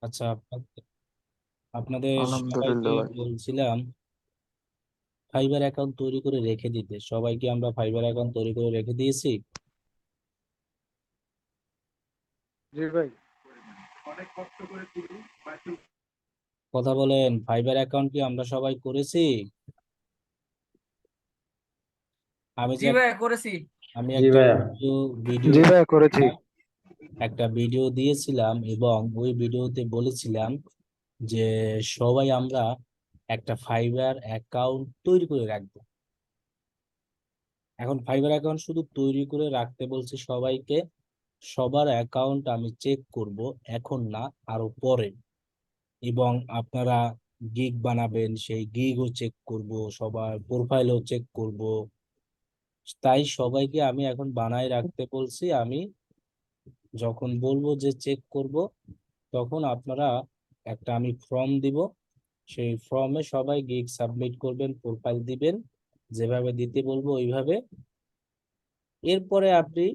আচ্ছা, আপনাদের সবাইকে আলহামদুলিল্লাহ ভাই। বলছিলাম ফাইবার অ্যাকাউন্ট তৈরি করে রেখে দিতে। সবাইকে আমরা ফাইবার অ্যাকাউন্ট তৈরি করে রেখে দিয়েছি। জি ভাই। কথা বলেন, ফাইবার অ্যাকাউন্ট কি আমরা সবাই করেছি? আমি যে জি ভাইয়া করেছি। আমি জি একটা ভাইয়া। ভিডিও ভিডিও জি ভাই করেছি। একটা ভিডিও দিয়েছিলাম এবং ওই ভিডিওতে বলেছিলাম যে সবাই আমরা একটা ফাইবার অ্যাকাউন্ট তৈরি করে রাখবো। এখন ফাইবার অ্যাকাউন্ট শুধু তৈরি করে রাখতে বলছি সবাইকে। সবার অ্যাকাউন্ট আমি চেক করব, এখন না, আরো পরে। এবং আপনারা গিগ বানাবেন, সেই গিগও চেক করব, সবার প্রোফাইলও চেক করব। তাই সবাইকে আমি এখন বানায় রাখতে বলছি। আমি যখন বলবো যে চেক করব, তখন আপনারা আমি ফর্ম দিব। সেই ফর্মে সবাই গিগ সাবমিট করবেন, প্রোফাইল দিবেন, যেভাবে দিতে বলবো ওইভাবে। এরপরে আপনি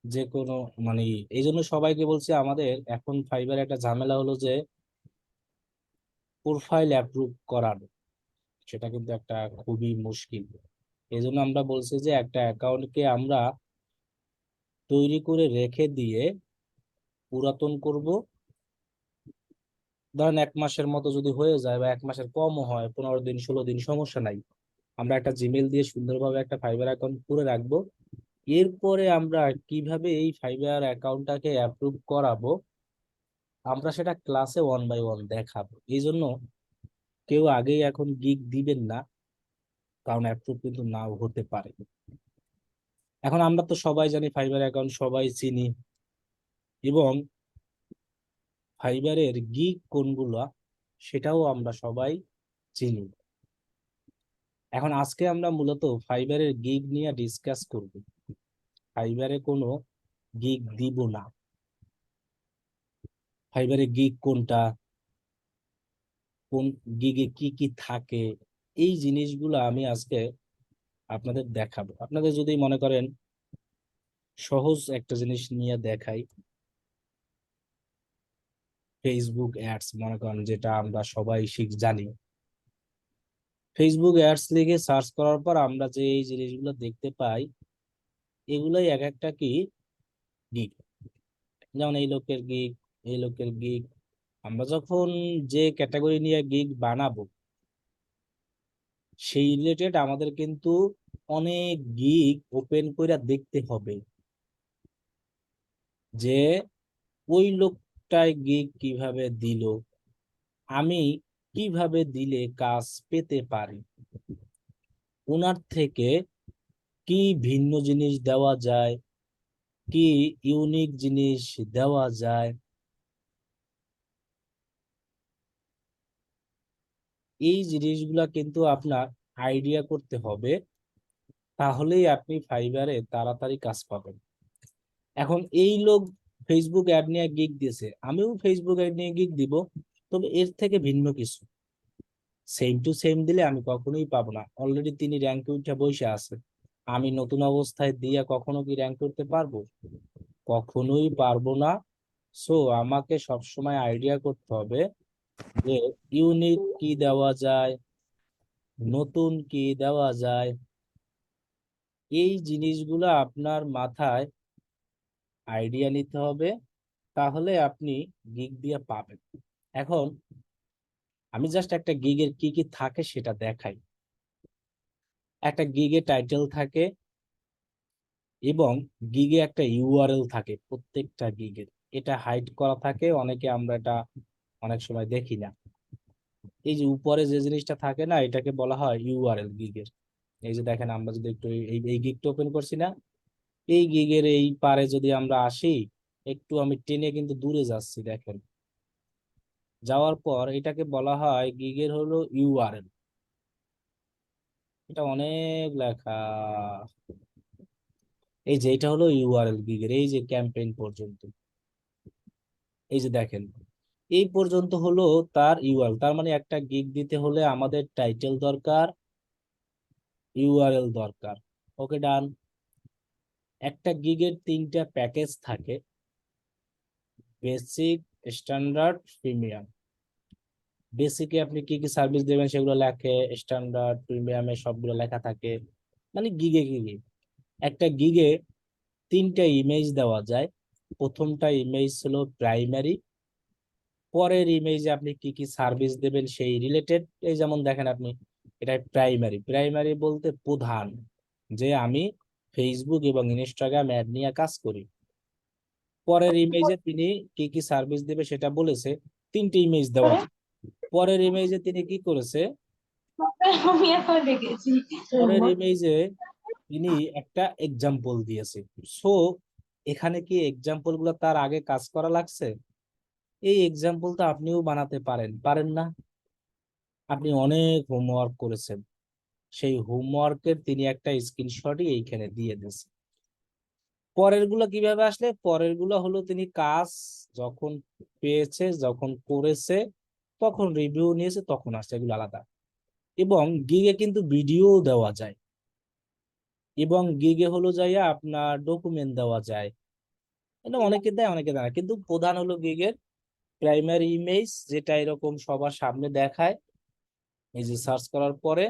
যে কোনো মানে এই জন্য সবাইকে বলছি, আমাদের এখন ফাইবার একটা ঝামেলা হলো যে প্রোফাইল অ্যাপ্রুভ করানো, সেটা কিন্তু একটা খুবই মুশকিল। এই জন্য আমরা বলছি যে একটা অ্যাকাউন্টকে আমরা তৈরি করে রেখে দিয়ে পুরাতন করব। ধরেন 1 মাসের মতো যদি হয়ে যায়, বা 1 মাসের কমও হয়, 15 দিন 16 দিন, সমস্যা নাই। আমরা একটা জিমেল দিয়ে সুন্দরভাবে একটা ফাইবার অ্যাকাউন্ট করে রাখবো। এরপরে আমরা কিভাবে এই ফাইবার অ্যাকাউন্টটাকে অ্যাপ্রুভ করাবো, আমরা সেটা ক্লাসে 1 বাই 1 দেখাবো। এই জন্য কেউ আগেই এখন গিগ দিবেন না, কারণ অ্যাপ্রুভ কিন্তু নাও হতে পারে। এখন আমরা তো সবাই জানি ফাইবার অ্যাকাউন্ট সবাই চিনি, এবং ফাইবারের গিগ কোনগুলা সেটাও আমরা সবাই চিনি। এখন আজকে আমরা মূলত ফাইবারের গিগ নিয়ে ডিসকাস করব। ফাইবারে কোনো গিগ দিব না। ফাইবারে গিগ কোনটা, কোন গিগে কি কি থাকে, এই জিনিসগুলো আমি আজকে আপনাদের দেখাবো। আপনাদের যদি মনে করেন সহজ একটা জিনিস নিয়ে দেখাই, ফেসবুক অ্যাডস মনে করেন, যেটা আমরা সবাই জানি। ফেসবুক অ্যাডস লিখে সার্চ করার পর আমরা যে এই জিনিসগুলো দেখতে পাই, এগুলাই এক একটা কি গিগ। যেমন এই লোকের গিগ, এই লোকের গিগ। আমরা যখন যে ক্যাটাগরি নিয়ে গিগ বানাবো, সেই রিলেটেড আমাদের কিন্তু অনেক গিগ ওপেন করে দেখতে হবে, যে ওই লোকটায় গিগ কিভাবে দিল, আমি কিভাবে দিলে কাজ পেতে পারি, ওনার থেকে কি ভিন্ন জিনিস দেওয়া যায়, কি ইউনিক জিনিস দেওয়া যায়। এই জিনিসগুলা কিন্তু আপনার আইডিয়া করতে হবে, তাহলেই আপনি ফাইবারে তাড়াতাড়ি কাজ পাবেন। এখন এই লোক ফেসবুক অ্যাড নিয়ে গিগ দিয়েছে, আমিও ফেসবুক অ্যাড নিয়ে গিগ দিব, তবে এর থেকে ভিন্ন কিছু। সেম টু সেম দিলে আমি কখনোই পাবো না। অলরেডি তিনি র্যাঙ্কে উঠে বসে আছে, আমি নতুন অবস্থায় দিয়ে কখনো কি র্যাঙ্ক করতে পারবো? কখনোই পারবো না। সো আমাকে সবসময় আইডিয়া করতে হবে যে ইউনিক কি দেওয়া যায়, নতুন কি দেওয়া যায়। এই জিনিসগুলো আপনার মাথায় আইডিয়া নিতে হবে, তাহলে আপনি গিগ দিয়ে পাবেন। এখন আমি জাস্ট একটা গিগের কি কি থাকে সেটা দেখাই। একটা গিগে টাইটেল থাকে, এবং গিগে একটা ইউআরএল থাকে প্রত্যেকটা গিগের। এটা হাইড করা থাকে, অনেকে আমরা এটা অনেক সময় দেখি না। এই যে উপরে যে জিনিসটা থাকে না, এটাকে বলা হয় ইউআরএল গিগের। এই যে দেখেন, আমরা যদি একটু এই এই গিগটা ওপেন করছি না, এই গিগের এই পারে যদি আমরা আসি, একটু আমি টেনে কিন্তু দূরে যাচ্ছি, দেখেন। যাওয়ার পর এটাকে বলা হয় গিগের হলো ইউআরএল। এটা অনেক লেখা। এই যে এটা হলো ইউআরএল গিগের, এই যে ক্যাম্পেইন পর্যন্ত। এই যে দেখেন, এই পর্যন্ত হলো তার ইউআরএল। তার মানে একটা গিগ দিতে হলে আমাদের টাইটেল দরকার, ইউআরএল দরকার। ওকে, ডান। একটা গিগের 3টা প্যাকেজ থাকে, বেসিক, স্ট্যান্ডার্ড, প্রিমিয়াম। বেসিকে আপনি কি কি সার্ভিস দেবেন সেগুলো লেখে, স্ট্যান্ডার্ড প্রিমিয়ামে সবগুলো লেখা থাকে। মানে গিগে গিগে একটা গিগে 3টা ইমেজ দেওয়া যায়। প্রথমটা ইমেজ হলো প্রাইমারি, পরের ইমেজে আপনি কি কি সার্ভিস দেবেন সেই রিলেটেড। এই যেমন দেখেন আপনি, এটা প্রাইমারি। প্রাইমারি বলতে প্রধান, যে আমি ফেসবুক এবং ইনস্টাগ্রাম অ্যাড নিয়ে কাজ করি। পরের ইমেজে তিনি কি কি সার্ভিস দেবে সেটা বলেছে, 3টে ইমেজ দেওয়া আছে। পরের ইমেজে তিনি কি করেছে, আমি এখন দেখেছি। পরের ইমেজে তিনি একটা এক্সাম্পল দিয়েছে। সো এখানে কি এক্সাম্পল গুলো তার আগে কাজ করা লাগছে? এই এক্সাম্পল তো আপনিও বানাতে পারেন, পারেন না? আপনি অনেক হোমওয়ার্ক করেছেন, সেই হোমওয়ার্কের তিনি একটা স্ক্রিনশটই এইখানে দিয়ে দিয়েছে। পরের গুলো কিভাবে আসলে, পরের গুলো হলো তিনি কাজ যখন পেয়েছে, যখন করেছে, তখন রিভিউ নিয়েছে, তখন আসছে, এগুলো আলাদা। এবং গিগে কিন্তু ভিডিও দেওয়া যায়, এবং গিগে হলো যাইয়া আপনার ডকুমেন্ট দেওয়া যায়। এটা অনেকে দেয় অনেকে দেয় না, কিন্তু প্রধান হলো গিগের প্রাইমারি ইমেজ, যেটা এরকম সবার সামনে দেখায়। এই যে সার্চ করার পরে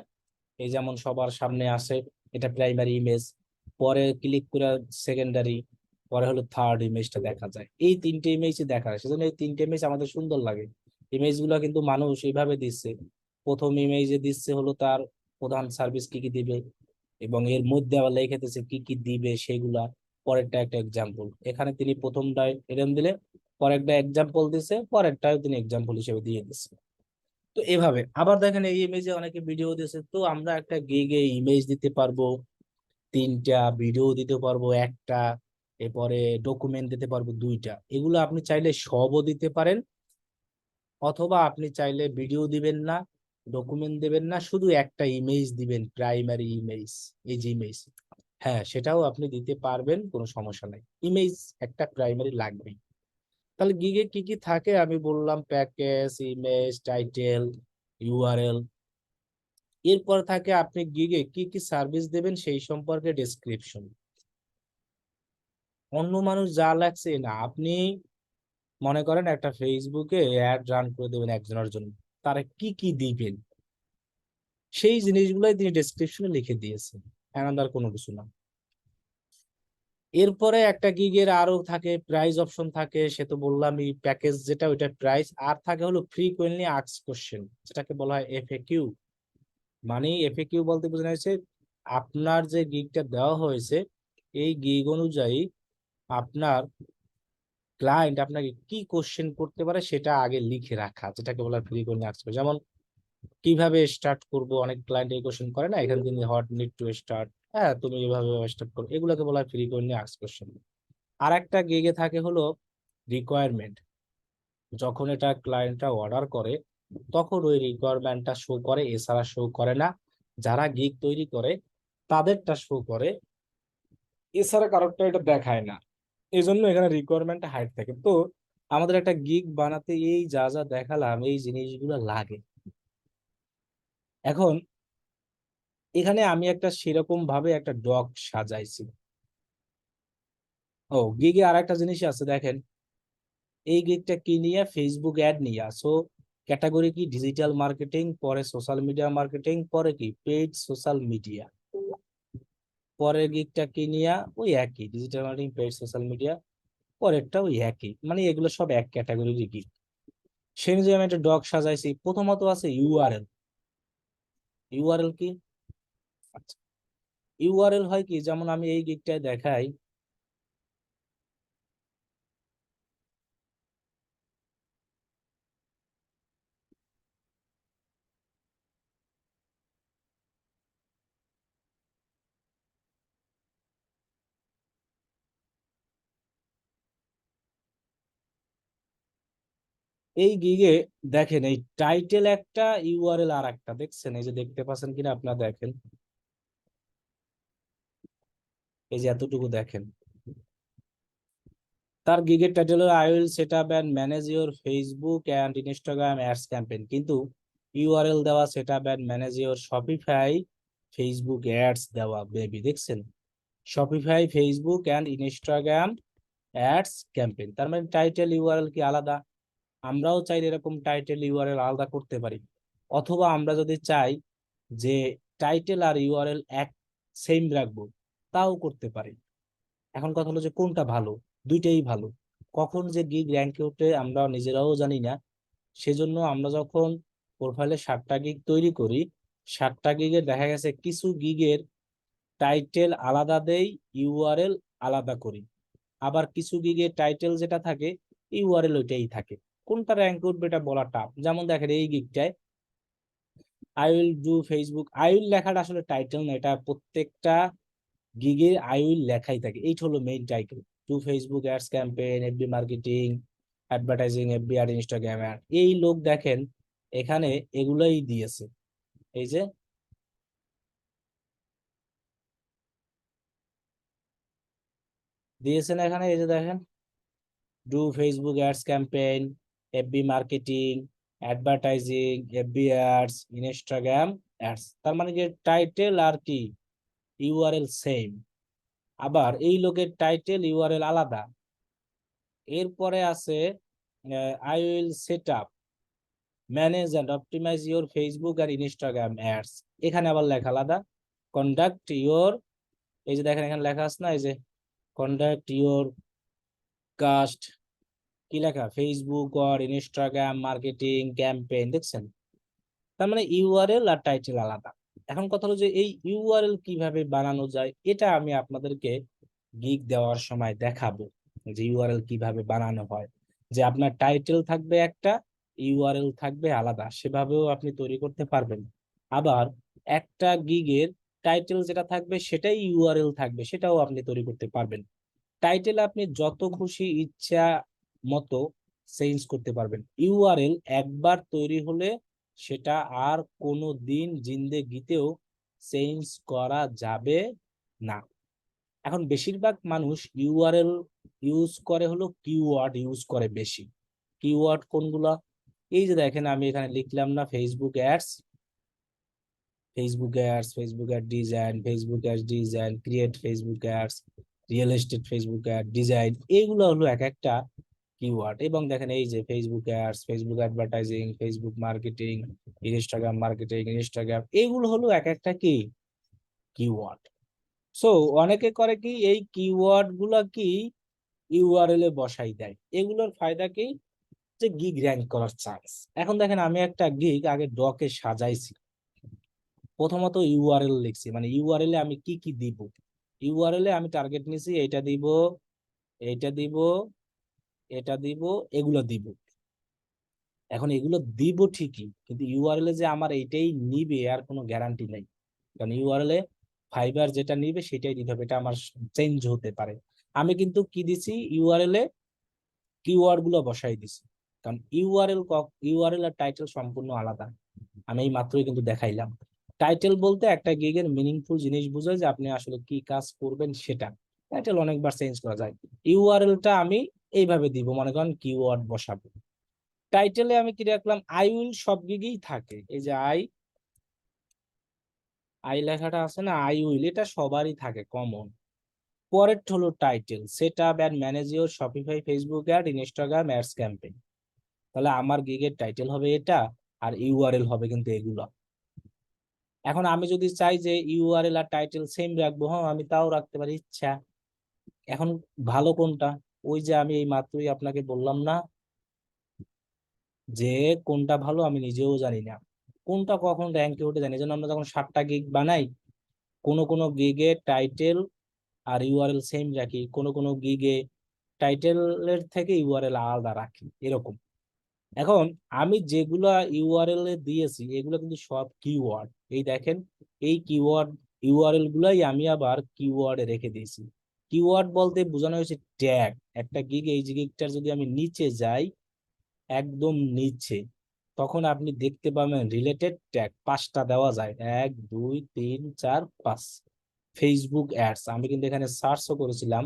এই যেমন সবার সামনে আসে, এটা প্রাইমারি ইমেজ। পরে ক্লিক করে সেকেন্ডারি, পরে হলো থার্ড ইমেজটা দেখা যায়। এই 3টে ইমেজ দেখা যায়, সেজন্য এই 3টে ইমেজ আমাদের সুন্দর লাগে। ইমেজ গুলো কিন্তু মানুষ এইভাবে দিচ্ছে। প্রথম ইমেজে দিচ্ছে হলো তার প্রধান সার্ভিস কি কি দিবে, এবং এর মধ্যে আবার লিখে দিচ্ছে কি কি দিবে সেগুলা। পরেরটা একটা এক্সাম্পল, এখানে তিনি প্রথমটায় এরম দিলে পরেরটা এক্সাম্পল দিছে, পরেরটাও তিনি এক্সাম্পল হিসেবে দিয়ে দিচ্ছে। তো এভাবে আবার দেখেন এই ইমেজে অনেকে ভিডিও দিয়েছে, তো আমরা একটা গিগে ইমেজ দিতে পারবো 3টা, ভিডিও দিতে পারবো 1টা, এরপরে ডকুমেন্ট দিতে পারবো 2টা। এগুলো আপনি চাইলে সবও দিতে পারেন, অথবা আপনি চাইলে ভিডিও দিবেন না, ডকুমেন্ট দিবেন না, শুধু একটা ইমেজ দিবেন, প্রাইমারি ইমেজ। এই যে ইমেজ, হ্যাঁ সেটাও আপনি দিতে পারবেন, কোনো সমস্যা নাই। ইমেজ একটা প্রাইমারি লাগবেই। তাহলে গিগে কি কি থাকে আমি বললাম, প্যাকেজ, ইমেজ, টাইটেল, ইউআরএল। এরপর থাকে আপনি গিগে কি কি সার্ভিস দেবেন সেই সম্পর্কে ডেসক্রিপশন। অন্য মানুষ যা লাগছে না, আপনি মনে করেন একটা ফেসবুকে অ্যাড রান করে দেবেন একজনের জন্য, তারা কি কি দিবেন সেই জিনিসগুলোই তিনি ডেসক্রিপশনে লিখে দিয়েছেন, আলাদা কোনো কিছু না। এরপরে একটা গিগের আরো থাকে প্রাইস অপশন থাকে, সে তো বললাম এই প্যাকেজ যেটা ওইটা প্রাইস। আর থাকে হলো ফ্রিকোয়েন্টলি আস্কড কোশ্চেন, যেটাকে বলা হয় এফএকিউ। মানে এফএকিউ বলতে বোঝানো হয়েছে আপনার যে গিগটা দেওয়া হয়েছে এই গিগ অনুযায়ী আপনার ক্লায়েন্ট আপনাকে কি কোশ্চেন করতে পারে সেটা আগে লিখে রাখা, যেটাকে বলা হয় ফ্রিকোয়েন্টলি আস্কড। যেমন কিভাবে স্টার্ট করব, অনেক ক্লায়েন্ট এই কোশ্চেন করে না, এখানে তিনি হোয়াট নিড টু স্টার্ট, হ্যাঁ তুমি এভাবে স্টার্ট করো, এগুলোকে বলা হয় ফ্রিকোয়েন্টলি আস্কড কোশ্চেন। আর একটা গিগে থাকে হলো রিকোয়ারমেন্ট। যখন এটা ক্লায়েন্টরা অর্ডার করে তখন ওই রিকোয়ারমেন্টটা শো করে, এছাড়া শো করে না। যারা গিগ তৈরি করে তাদেরটা শো করে, এছাড়া কারোরটা এটা দেখায় না। এই জন্য এখানে রিকোয়ারমেন্টটা হাইড থাকে। তো আমাদের একটা গিগ বানাতে এই যা যা দেখালাম এই জিনিসগুলো লাগে। এখন এখানে আমি একটা সেরকম ভাবে একটা ডক সাজাইছি। ও গিগে আর একটা জিনিস আছে দেখেন, এই গিগটা কি নিয়ে, ফেসবুক অ্যাড নিয়ে। সো ক্যাটাগরি কি, ডিজিটাল মার্কেটিং, পরে সোশ্যাল মিডিয়া মার্কেটিং, পরে কি পেইড সোশ্যাল মিডিয়া। পরের গিগটা কি নিয়ে, ওই একই digital marketing, paid social media. পরেরটা ওই একই, মানে এগুলো সব এক ক্যাটাগরির গিগ। সেই অনুযায়ী আমি একটা ডক সাজাইছি। প্রথমত আছে ইউআরএল। ইউআরএল কি, আচ্ছা ইউআরএল হয় কি, যেমন আমি এই গিগটায় দেখাই, এই গিগে দেখেন এই টাইটেল একটা, ইউআরএল আর একটা, দেখছেন এই যে দেখতে পাচ্ছেন কিনা আপনারা দেখেন, এই যে এতটুকু দেখেন। তার গিগের টাইটেল হলো I will set up and manage your Facebook and Instagram ads campaign, কিন্তু ইউআরএল দেওয়া set up and manage your Shopify Facebook ads দেওয়া বেবি, দেখছেন Shopify Facebook and Instagram ads campaign. তার মানে টাইটেল ইউআরএল কি আলাদা? আমরাও চাইলে এরকম টাইটেল ইউআরএল আলাদা করতে পারি, অথবা আমরা যদি চাই যে টাইটেল আর ইউআরএল এক সেম রাখবো, তাও করতে পারি। এখন কথা হলো যে কোনটা ভালো? দুইটাই ভালো। কখন যে গিগ র্যাঙ্কে ওঠে আমরা নিজেরাও জানি না। সেজন্য আমরা যখন প্রোফাইলে 7টা গিগ তৈরি করি, 7টা গিগের দেখা গেছে কিছু গিগের টাইটেল আলাদা দেই, ইউআরএল আলাদা করি। আবার কিছু গিগের টাইটেল যেটা থাকে, ইউআরএল ওইটাই থাকে। কোনটা র্যাঙ্ক উঠবে এটা বলা টাফ। যেমন দেখেন এই গিগটায় I will do Facebook, I will লেখাটা আসলে টাইটেল না, এটা প্রত্যেকটা গিগে আই উইল লেখাই থাকে। এইটা হলো main title. To Facebook ads campaign, FB marketing, advertising, FB আর ইনস্টাগ্রাম অ্যাড। এই লোক দেখেন এখানে এগুলাই দিয়েছে। এই যে দিয়েছেন এখানে, এই যে দেখেন do Facebook ads campaign, FB marketing, advertising, FB ads, Instagram ads. তার মানে যে টাইটেল আর কি ইউআরএল সেম। আবার এই লোকের টাইটেল ইউআরএল আলাদা। এরপরে আছে I will set up, manage and optimise your Facebook আর ইনস্টাগ্রাম অ্যাডস। এখানে আবার লেখা আলাদা। কন্ডাক্ট ইউর, এই যে দেখেন এখানে লেখা আছে না, এই যে কন্ডাক্ট ইউর কাস্ট, কি লেখা, ফেসবুক আর ইনস্টাগ্রাম মার্কেটিং ক্যাম্পেইন, দেখছেন? তার মানে ইউআরএল আর টাইটেল আলাদা। এখন কথা হলো যে এই ইউআরএল কিভাবে বানানো যায়, এটা আমি আপনাদেরকে গিগ দেওয়ার সময় দেখাবো যে ইউআরএল কিভাবে বানানো হয়। যে আপনার টাইটেল থাকবে একটা, ইউআরএল থাকবে আলাদা, সেভাবেও আপনি তৈরি করতে পারবেন। আবার একটা গিগের টাইটেল যেটা থাকবে সেটাই ইউআরএল থাকবে, সেটাও আপনি তৈরি করতে পারবেন। টাইটেল আপনি যত খুশি ইচ্ছা মতো চেঞ্জ করতে পারবেন। ইউআরএল একবার তৈরি হলে সেটা আর কোনো দিন জিন্দেগিতেও চেঞ্জ করা যাবে না। এখন বেশিরভাগ মানুষ ইউআরএল ইউজ করে হলো কিওয়ার্ড ইউজ করে বেশি। কিওয়ার্ড কোনগুলা? এই যে দেখেন আমি এখানে লিখলাম না, Facebook ads, Facebook ads, Facebook ad design, Facebook ad design, create Facebook ads, real estate Facebook ad design. এইগুলো হলো এক একটা কিওয়ার্ড। এবং দেখেন এই যে Facebook ads, Facebook advertising, Facebook marketing, marketing, Instagram, এগুলো হলো এক একটা কি কিওয়ার্ড। সো অনেকে করে কি এই কিওয়ার্ড গুলা কি ইউআরএল এ বসাই দেয়। এগুলোর ফায়দা কি, যে গিগ র্যাঙ্ক করার চান্স। এখন দেখেন আমি একটা গিগ আগে ডকে সাজাইছি। প্রথমত ইউআরএল লিখছি, মানে ইউআরএল এ আমি কি কি দিব। ইউআরএল এ আমি টার্গেট নিছি, এইটা দিব, এইটা দিব, এটা দিব, এগুলো দিব। এখন এগুলো দিব ঠিকই, কিন্তু ইউআরএল এ যে আমার এইটাই নিবে আর কোনো গ্যারান্টি নেই। কারণ ইউআরএল এ ফাইবার যেটা নিবে সেটাই দিতে হবে, এটা আমার চেঞ্জ হতে পারে। আমি কিন্তু কি দিছি, ইউআরএল এ কিওয়ার্ড গুলো বসাই দিছি। কারণ ইউআরএল আর টাইটেল সম্পূর্ণ আলাদা। আমি এই মাত্রই কিন্তু দেখাইলাম। টাইটেল বলতে একটা গিগের মিনিংফুল জিনিস বোঝায়, যে আপনি আসলে কি কাজ করবেন সেটা। টাইটেল অনেকবার চেঞ্জ করা যায়। ইউআরএলটা আমি এইভাবে দিব, মনে করেন কিওয়ার্ড বসাবো। টাইটেলে আমি কি রাখলাম, আই উইল সব গিগেই থাকে। এই যে আই, আই লেখাটা আছে না, আই উইল, এটা সবারই থাকে কমন। পরের হলো title, set up and manage your Shopify Facebook ad Instagram ads campaign. তাহলে আমার গিগের টাইটেল হবে এটা, আর ইউআরএল হবে কিন্তু এগুলো। এখন আমি যদি চাই যে ইউআরএল আর টাইটেল সেম রাখবো, হ্যাঁ আমি তাও রাখতে পারি ইচ্ছা। এখন ভালো কোনটা, ওই যে আমি এই মাত্রই আপনাকে বললাম না যে কোনটা ভালো আমি নিজেও জানি না, কোনটা কখন র্যাঙ্কে উঠে জানি। যেন আমরা যখন 7টা গিগ বানাই, কোন কোন গিগে টাইটেল আর ইউআরএল সেম রাখি, কোন কোন গিগে টাইটেলের থেকে ইউআরএল আলাদা রাখি, এরকম। এখন আমি যেগুলা ইউআরএল এ দিয়েছি এগুলো কিন্তু সব কিওয়ার্ড। এই দেখেন এই কিওয়ার্ড ইউআরএল গুলাই আমি আবার কিওয়ার্ডে রেখে দিয়েছি। কিওয়ার্ড বলতে বোঝানো হয়েছে ট্যাগ। একটা গিগ, এই গিগটার যদি আমি নিচে যাই, একদম নিচে, তখন আপনি দেখতে পাবেন রিলেটেড ট্যাগ 5টা দেওয়া যায়, 1 2 3 4 5। ফেসবুক অ্যাডস, আমি কিন্তু এখানে সার্চও করেছিলাম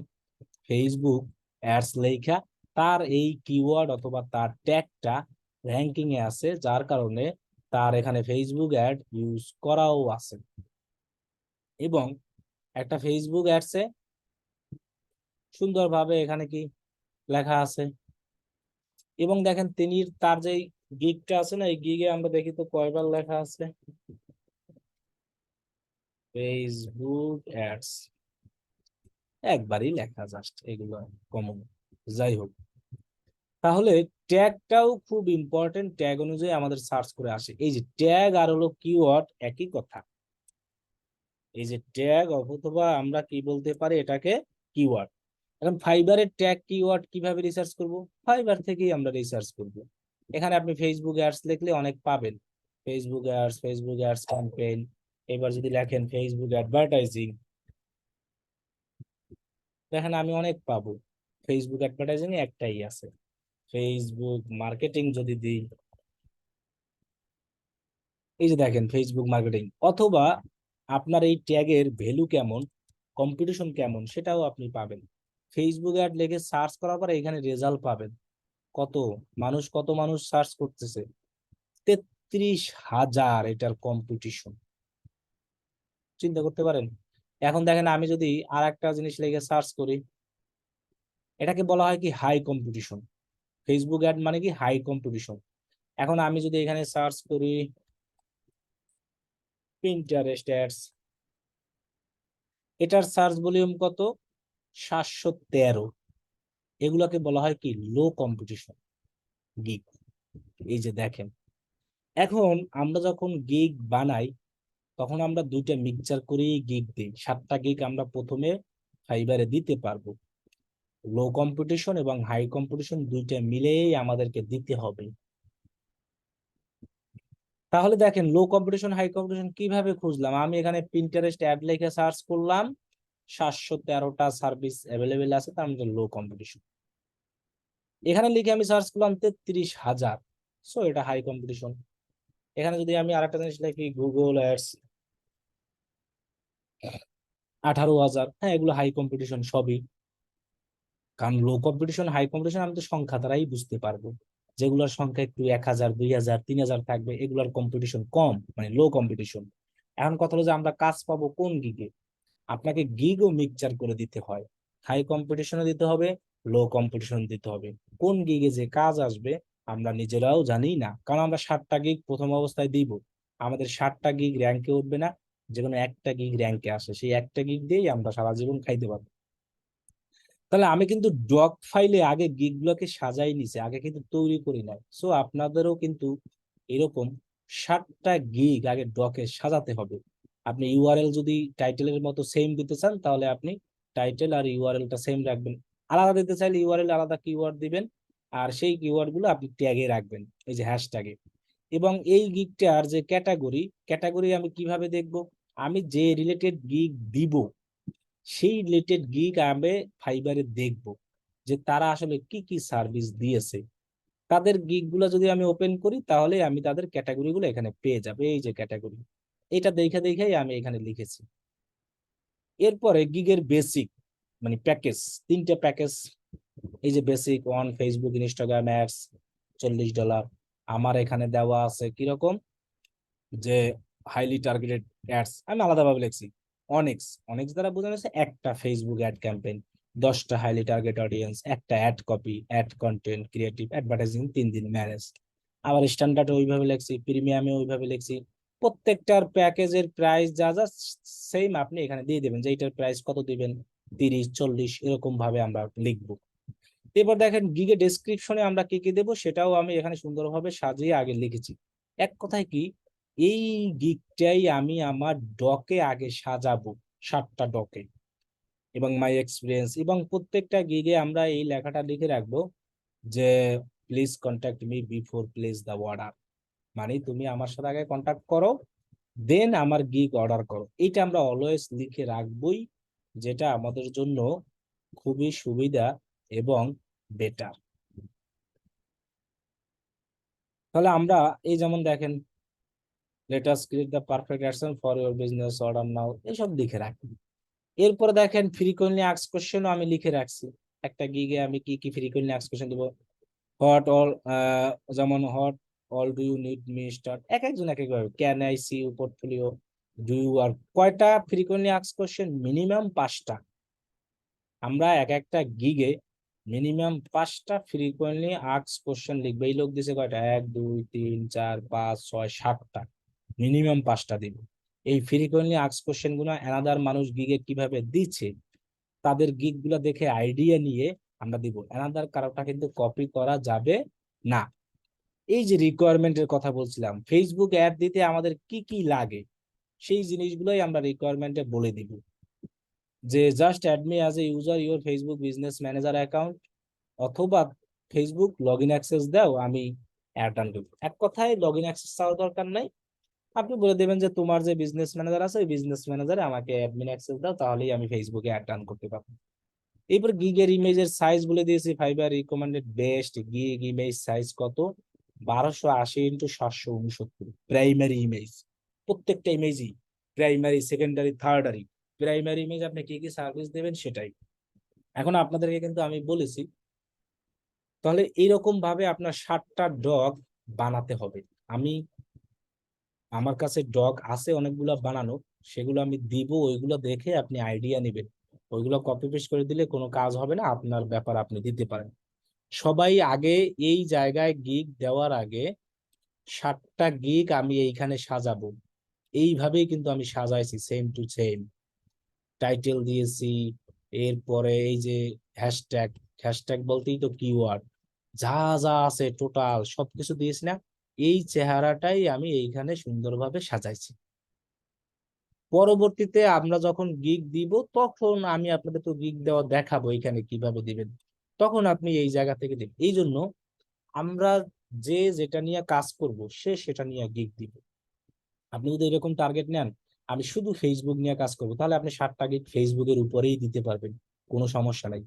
ফেসবুক অ্যাডস লেখা, তার এই কিওয়ার্ড অথবা তার ট্যাগটা র্যাঙ্কিং এ আছে, যার কারণে তার এখানে ফেসবুক অ্যাড ইউজ করাও আছে। এবং একটা ফেসবুক অ্যাডসে সুন্দরভাবে এখানে কি লেখা আছে। এবং দেখেন তার যে গিগটা আছে না, এই গিগে আমরা দেখি তো কয়বার লেখা আছে, ফেসবুক অ্যাডস, একবারই লেখা, জাস্ট এগুলো কমন। যাই হোক, তাহলে ট্যাগটাও খুব ইম্পর্টেন্ট, ট্যাগ অনুযায়ী আমাদের সার্চ করে আসে। এই যে ট্যাগ আর হলো কিওয়ার্ড একই কথা। এই যে ট্যাগ অথবা আমরা কি বলতে পারি এটাকে কিওয়ার্ড। এখন ফাইবারের ট্যাগ কিওয়ার্ড কিভাবে রিসার্চ করব? ফাইবার থেকেই আমরা রিসার্চ করব। এখানে আপনি ফেসবুক অ্যাডস লিখলে অনেক পাবেন, ফেসবুক অ্যাডস ক্যাম্পেইন। এবার যদি লেখেন ফেসবুক অ্যাডভার্টাইজিং, দেখেন আমি অনেক পাবো। ফেসবুক অ্যাডভার্টাইজিং একটাই আছে। ফেসবুক মার্কেটিং যদি দিই, এই যে দেখেন ফেসবুক মার্কেটিং। অথবা আপনার এই ট্যাগের ভ্যালু কেমন, কম্পিটিশন কেমন, সেটাও আপনি পাবেন। ফেসবুক অ্যাড লিখে সার্চ করার পরে এখানে রেজাল্ট পাবেন। কত মানুষ সার্চ করতেছে, 33,000 এটার কম্পিটিশন। চিন্তা করতে পারেন। এখন দেখেন আমি যদি আর একটা জিনিস লিখে সার্চ করি, এটাকে বলা হয় কি হাই কম্পিটিশন। ফেসবুক অ্যাড মানে কি হাই কম্পিটিশন। এখন আমি যদি এখানে সার্চ করি পিন্টারেস্ট অ্যাডস, এটার সার্চ ভলিউম কত? 713। এগুলাকে বলা হয় কি লো কম্পিটিশন গিগ। এই যে দেখেন, এখন আমরা যখন গিগ বানাই তখন আমরা দুইটা মিক্সচার করেই গিগ দিই। 7টা গিগ আমরা প্রথমে ফাইবারে দিতে পারবো। লো কম্পিটিশন এবং হাই কম্পিটিশন দুইটা মিলেই আমাদেরকে দিতে হবে। তাহলে দেখেন লো কম্পিটিশন হাই কম্পিটিশন কিভাবে খুঁজলাম। আমি এখানে পিন্টারেস্ট অ্যাড লিখে সার্চ করলাম, 713টা সার্ভিস অ্যাভেলেবেল আছে, তার মধ্যে লো কম্পিটিশন। এখানে লিখে আমি সার্চ করলাম 33,000, সো এটা হাই কম্পিটিশন। এখানে যদি আমি আরেকটা জিনিস লিখি গুগল অ্যাডস 18,000, হ্যাঁ এগুলো হাই কম্পিটিশন সবই। কারণ লো কম্পিটিশন হাই কম্পিটিশন আমি তো সংখ্যা দ্বারাই বুঝতে পারবো। যেগুলোর সংখ্যা একটু 1,000 2,000 3,000 থাকবে, এগুলোর কম্পিটিশন কম, মানে লো কম্পিটিশন। এখন কথা হলো যে আমরা কাজ পাবো কোন গিগে। আপনাকে গিগও মিক্সচার করে দিতে হয়, হাই কম্পিটিশনও দিতে হবে, লো কম্পিটিশন দিতে হবে। কোন গিগে যে কাজ আসবে আমরা নিজেরাও জানি না, কারণ আমরা 7টা গিগ প্রথম অবস্থায় দিব। আমাদের 7টা গিগ র্যাঙ্কে উঠবে না, যে কোনো একটা গিগ র্যাঙ্কে আসে, সেই একটা গিগ দিয়েই আমরা সারা জীবন খাইতে পারবো। তাহলে আমি কিন্তু ডক ফাইলে আগে গিগ গুলোকে সাজাই নিছি, আগে কিন্তু তৈরি করি নাই। সো আপনাদেরও কিন্তু এরকম 7টা গিগ আগে ডকে সাজাতে হবে। আপনি ইউআরএল যদি টাইটেলের মতো সেম দিতে চান তাহলে আপনি টাইটেল আর ইউআরএলটা সেম রাখবেন। আলাদা দিতে চাইলে ইউআরএল আলাদা কিওয়ার্ড দিবেন, আর সেই কিওয়ার্ড গুলো আপনি ট্যাগে রাখবেন, এই যে হ্যাশট্যাগে। এবং এই গিগটার যে ক্যাটাগরি আমি কিভাবে দেখব? আমি যে রিলেটেড গিগ দিব সেই রিলেটেড গিগ আমি ফাইবারে দেখব যে তারা আসলে কি কি সার্ভিস দিয়েছে। তাদের গিগ গুলো যদি আমি ওপেন করি তাহলে আমি তাদের ক্যাটাগরি গুলো এখানে পেয়ে যাবো। এই যে ক্যাটাগরি, এটা দেখে দেখেই আমি এখানে লিখেছি। এরপরে গিগের বেসিক মানে প্যাকেজ, 3টে প্যাকেজ। এই যে basic one, Facebook Instagram ads $40। আমার এখানে দেওয়া আছে কিরকম, যে হাইলি টার্গেটেড অ্যাডস আমি আলাদাভাবে লিখছি। অনেক্স, অনেক্স দ্বারা বোঝানো হচ্ছে একটা ফেসবুক অ্যাড ক্যাম্পেইন, 10টা হাইলি টার্গেট অডিয়েন্স, একটা ad copy, ad content creative advertising, 3 দিন ম্যানেজ। আবার স্ট্যান্ডার্ডে ওইভাবে লিখছি, প্রিমিয়ামে ওইভাবে লিখছি। প্রত্যেকটার প্যাকেজের প্রাইস যা যা সেম আপনি এখানে দিয়ে দেবেন, যে এটার প্রাইস কত দিবেন, 30 40 এরকম ভাবে আমরা লিখবো। এবার দেখেন গিগে ডেসক্রিপশনে আমরা কি কি দেবো সেটাও আমি এখানে সুন্দরভাবে সাজিয়ে আগে লিখেছি। এক কথায় কি, এই গিগটাই আমি আমার ডকে আগে সাজাবো, 7টা ডকে, এবং মাই এক্সপিরিয়েন্স। এবং প্রত্যেকটা গিগে আমরা এই লেখাটা লিখে রাখবো যে please contact me before place the order, মানে তুমি আমার সাথে আগে কন্ট্যাক্ট করো, দেন আমার গিগ অর্ডার করো। এটা আমরা অলওয়েজ লিখে রাখবোই, যেটা আমাদের জন্য খুবই সুবিধা এবং বেটার। তাহলে আমরা এই যেমন দেখেন let us create the perfect action for your business, order নাও, এইসব লিখে রাখি। এরপরে দেখেন ফ্রিকোয়েন্টলি আস্কড কোশ্চেনও আমি লিখে রাখছি। একটা গিগে আমি কি কি ফ্রিকোয়েন্টলি আস্কড কোশ্চেন দেবো, হোয়াট অল, যেমন what all do you need me start, এক একজন এক এক ভাবে, can I see you portfolio, do you are, কয়টা ফ্রিকোয়েন্টলি আস্কড কোশ্চেন, মিনিমাম 5টা। আমরা এক একটা গিগে মিনিমাম 5টা ফ্রিকোয়েন্টলি আস্কড কোশ্চেন লিখবে। এই লোক দিছে কয়টা, 1 2 3 4 5 6 7টা, মিনিমাম 5টা দিব। এই ফ্রিকোয়েন্টলি আস্কড কোশ্চেন গুলো অ্যানাদার মানুষ গিগে কিভাবে দিচ্ছে তাদের গিগ গুলা দেখে আইডিয়া নিয়ে আমরা দিব। অ্যানাদার কারোটা কিন্তু কপি করা যাবে না। এই যে রিকোয়ারমেন্টের কথা বলছিলাম, ফেসবুক অ্যাড দিতে আমাদের কি কি লাগে সেই জিনিসগুলোই আমরা রিকোয়ারমেন্টে বলে দিব, যে just add me as a user your Facebook business manager account, অথবা ফেসবুক লগ ইন অ্যাক্সেস দাও, আমি অ্যাড রান করবো। এক কথায় লগ ইন অ্যাক্সেস চাওয়ার দরকার নাই, আপনি বলে দেবেন যে তোমার যে বিজনেস ম্যানেজার আছে ওই বিজনেস ম্যানেজারে আমাকে অ্যাডমিন অ্যাক্সেস দাও, তাহলেই আমি ফেসবুকে অ্যাড রান করতে পারবো। এরপর গিগের ইমেজের সাইজ বলে দিয়েছি, fibre recommended best gig image size কত, 1280x769 প্রাইমারি ইমেজ। প্রত্যেকটা ইমেজই প্রাইমারি, সেকেন্ডারি, থার্ডারি। প্রাইমারি ইমেজ আপনি কি কি সার্ভিস দেবেন সেটাই। এখন আপনাদেরকে কিন্তু আমি বলেছি, তাহলে এইরকম ভাবে আপনার 7টা ডগ বানাতে হবে। আমি আমার কাছে ডগ আছে অনেকগুলো বানানো, সেগুলো আমি দিব, ওইগুলো দেখে আপনি আইডিয়া নেবেন। ওইগুলো কপি পেস্ট করে দিলে কোনো কাজ হবে না, আপনার ব্যাপার আপনি দিতে পারেন। সবাই আগে এই জায়গায় গিগ দেওয়ার আগে 7টা গিগ আমি এইখানে সাজাবো, এইভাবেই কিন্তু আমি সাজাইছি সেম টু সেম। টাইটেল দিয়েছি, এরপরে এই যে হ্যাশট্যাগ, হ্যাশট্যাগ বলতেই তো কিওয়ার্ড, যা যা আছে টোটাল সবকিছু দিয়েছি না, এই চেহারাটাই আমি এইখানে সুন্দরভাবে সাজাইছি। পরবর্তীতে আমরা যখন গিগ দিব তখন আমি আপনাদের তো গিগ দেওয়া দেখাবো এখানে কিভাবে দিবেন, তখন আপনি এই জায়গা থেকে দিবেন। এই জন্য আমরা যে যেটা নিয়ে কাজ করব সে সেটা নিয়ে গিগ দিব। আপনি যদি এরকম টার্গেট নেন আমি শুধু ফেসবুক নিয়ে কাজ করব, তাহলে আপনি 7টা গিগ ফেসবুকের উপরেই দিতে পারবেন, কোনো সমস্যা নাই।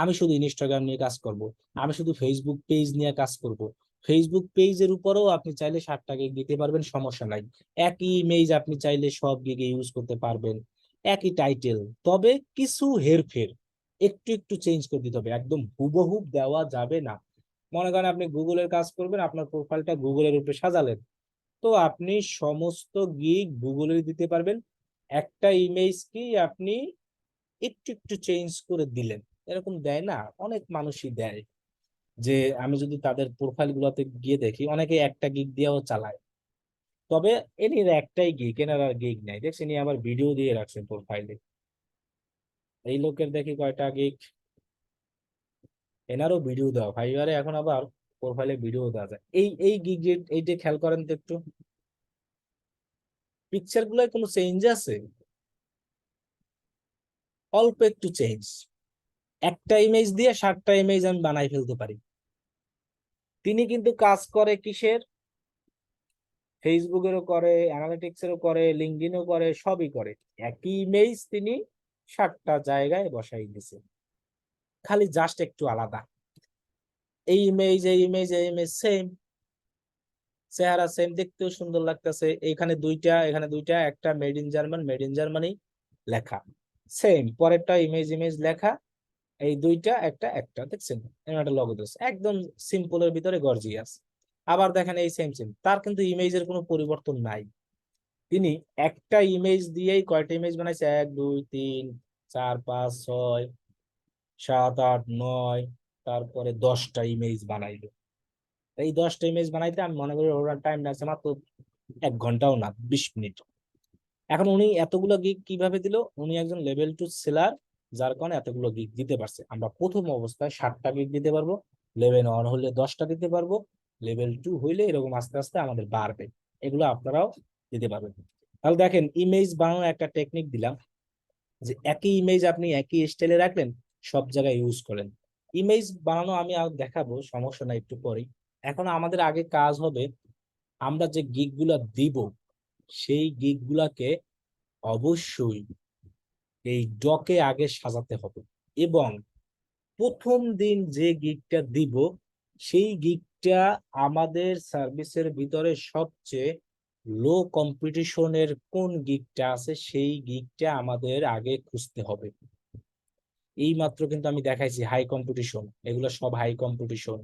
আমি শুধু ইনস্টাগ্রাম নিয়ে কাজ করব, আমি শুধু ফেসবুক পেজ নিয়ে কাজ করব, ফেসবুক পেজের উপরেও আপনি চাইলে 7টা গিগ দিতে পারবেন, সমস্যা নাই। একই ইমেজ আপনি চাইলে সব গিগে ইউজ করতে পারবেন, একই টাইটেল, তবে কিছু হেরফের একটু একটু চেঞ্জ করে দিতে হবে, একদম হুবহু দেওয়া যাবে না। মনে করেন আপনি গুগলের কাজ করবেন, আপনার প্রোফাইলটা গুগলের উপরে সাজালেন, তো আপনি সমস্ত গিগ গুগলে দিতে পারবেন, একটা ইমেজ কি আপনি একটু একটু চেঞ্জ করে দিলেন, এরকম দেয় না, অনেক মানুষই দেয়। যে আমি যদি তাদের প্রোফাইল গুলোতে গিয়ে দেখি অনেকে একটা গিগ দিয়েও চালায়, তবে এর একটাই গিগ, এনার আর গিগ নাই, দেখছেন আবার ভিডিও দিয়ে রাখছেন প্রোফাইলে। এই লোকের দেখি কয়টা গিগ, এনারও ভিডিও দেওয়া ফাইবারে, এখন আবার প্রোফাইলে ভিডিও দেওয়া যায়। এই গিগ, এইটা খেয়াল করেন তো একটু, পিকচার গুলোয় কোনো চেঞ্জ আছে, অল্প একটু চেঞ্জ। একটা ইমেজ দিয়ে 7টা ইমেজ আমি বানাই ফেলতে পারি। তিনি কিন্তু কাজ করে কিসের, ফেসবুকেরও করে, অ্যানালিটিক্সেরও করে, লিঙ্কডইনও করে, সবই করে। একই ইমেজ তিনি 7টা জায়গায় বসাই দিছে, খালি জাস্ট একটু আলাদা। এই ইমেজ এই ইমেজ এই ইমেজ সেম, চেহারা সেম, দেখতেও সুন্দর লাগতেছে। এখানে দুইটা, এখানে দুইটা, একটা made in German, made in Germany লেখা সেম, পরেরটা ইমেজ ইমেজ লেখা, এই দুইটা একটা একটা, দেখছেন একটা লগো দিচ্ছে, একদম সিম্পলের ভিতরে গর্জিয়াস। আবার দেখেন এই সেম সেম, তার কিন্তু ইমেজের কোনো পরিবর্তন নাই। তিনি একটা ইমেজ দিয়েই কয়টা ইমেজ বানাইছে, 1 2 3 4 5 6 7 8 9, তারপরে 10টা ইমেজ বানাইলো। এই 10টা ইমেজ বানাইতে আমি মনে করি ওর টাইম লাগছে মাত্র 1 ঘন্টাও না, 20 মিনিট। এখন উনি এতগুলো গিগ কিভাবে দিল, উনি একজন লেভেল 2 সেলার, যার কারণে এতগুলো গিগ দিতে পারছে। আমরা প্রথম অবস্থায় 7টা গিগ দিতে পারবো, লেভেল 1 হলে 10টা দিতে পারবো, লেভেল 2 হইলে এরকম আস্তে আস্তে আমাদের বাড়বে। এগুলো আপনারাও দিতে পারবেন। তাহলে দেখেন ইমেজ বানানোর একটা টেকনিক দিলাম, যে একই ইমেজ আপনি একই স্টাইলে রাখলেন, সব জায়গায় ইউজ করেন। ইমেজ বানানো আমি আর দেখাবো, সমস্যা নাই, একটু পরেই। এখন আমাদের আগে কাজ হবে, আমরা যে গিগ গুলা দিব সেই গিগ গুলাকে অবশ্যই এই ডকে আগে সাজাতে হবে, এবং প্রথম দিন যে গিগটা দিব সেই গিগটা আমাদের সার্ভিসের ভিতরে সবচেয়ে লো কম্পিটিশনের কোন গিগটা আছে সেই গিগটা আমাদের আগে খুঁজতে হবে। এই মাত্র কিন্তু আমি দেখাইছি হাই কম্পিটিশন, এগুলো সব হাই কম্পিটিশন,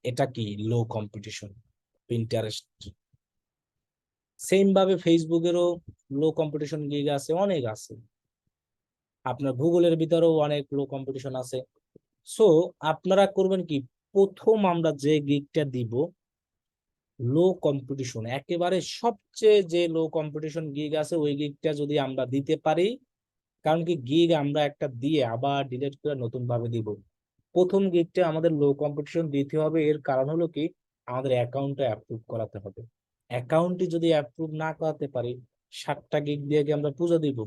এটা কি লো কম্পিটিশন। পিন্টারেস্ট সেম ভাবে ফেসবুকেরও লো কম্পিটিশন গিগ আছে, অনেক আছে। আপনার গুগলের ভিতরেও অনেক লো কম্পিটিশন আছে। সো আপনারা করবেন কি, প্রথম আমরা যে গিগটা দিব লো কম্পিটিশন, একেবারে সবচেয়ে যে লো কম্পিটিশন গিগ আছে ওই গিগটা যদি আমরা দিতে পারি, কারণ কি গিগ আমরা একটা দিয়ে আবার ডিলিট করে নতুন ভাবে দিব। প্রথম গিগটা আমাদের লো কম্পিটিশন দিতে হবে, এর কারণ হলো কি আমাদের অ্যাকাউন্টটা অ্যাপ্রুভ করাতে হবে। অ্যাকাউন্টটি যদি অ্যাপ্রুভ না করাতে পারি, 7টা গিগ দিয়ে কি আমরা পূজা দিব?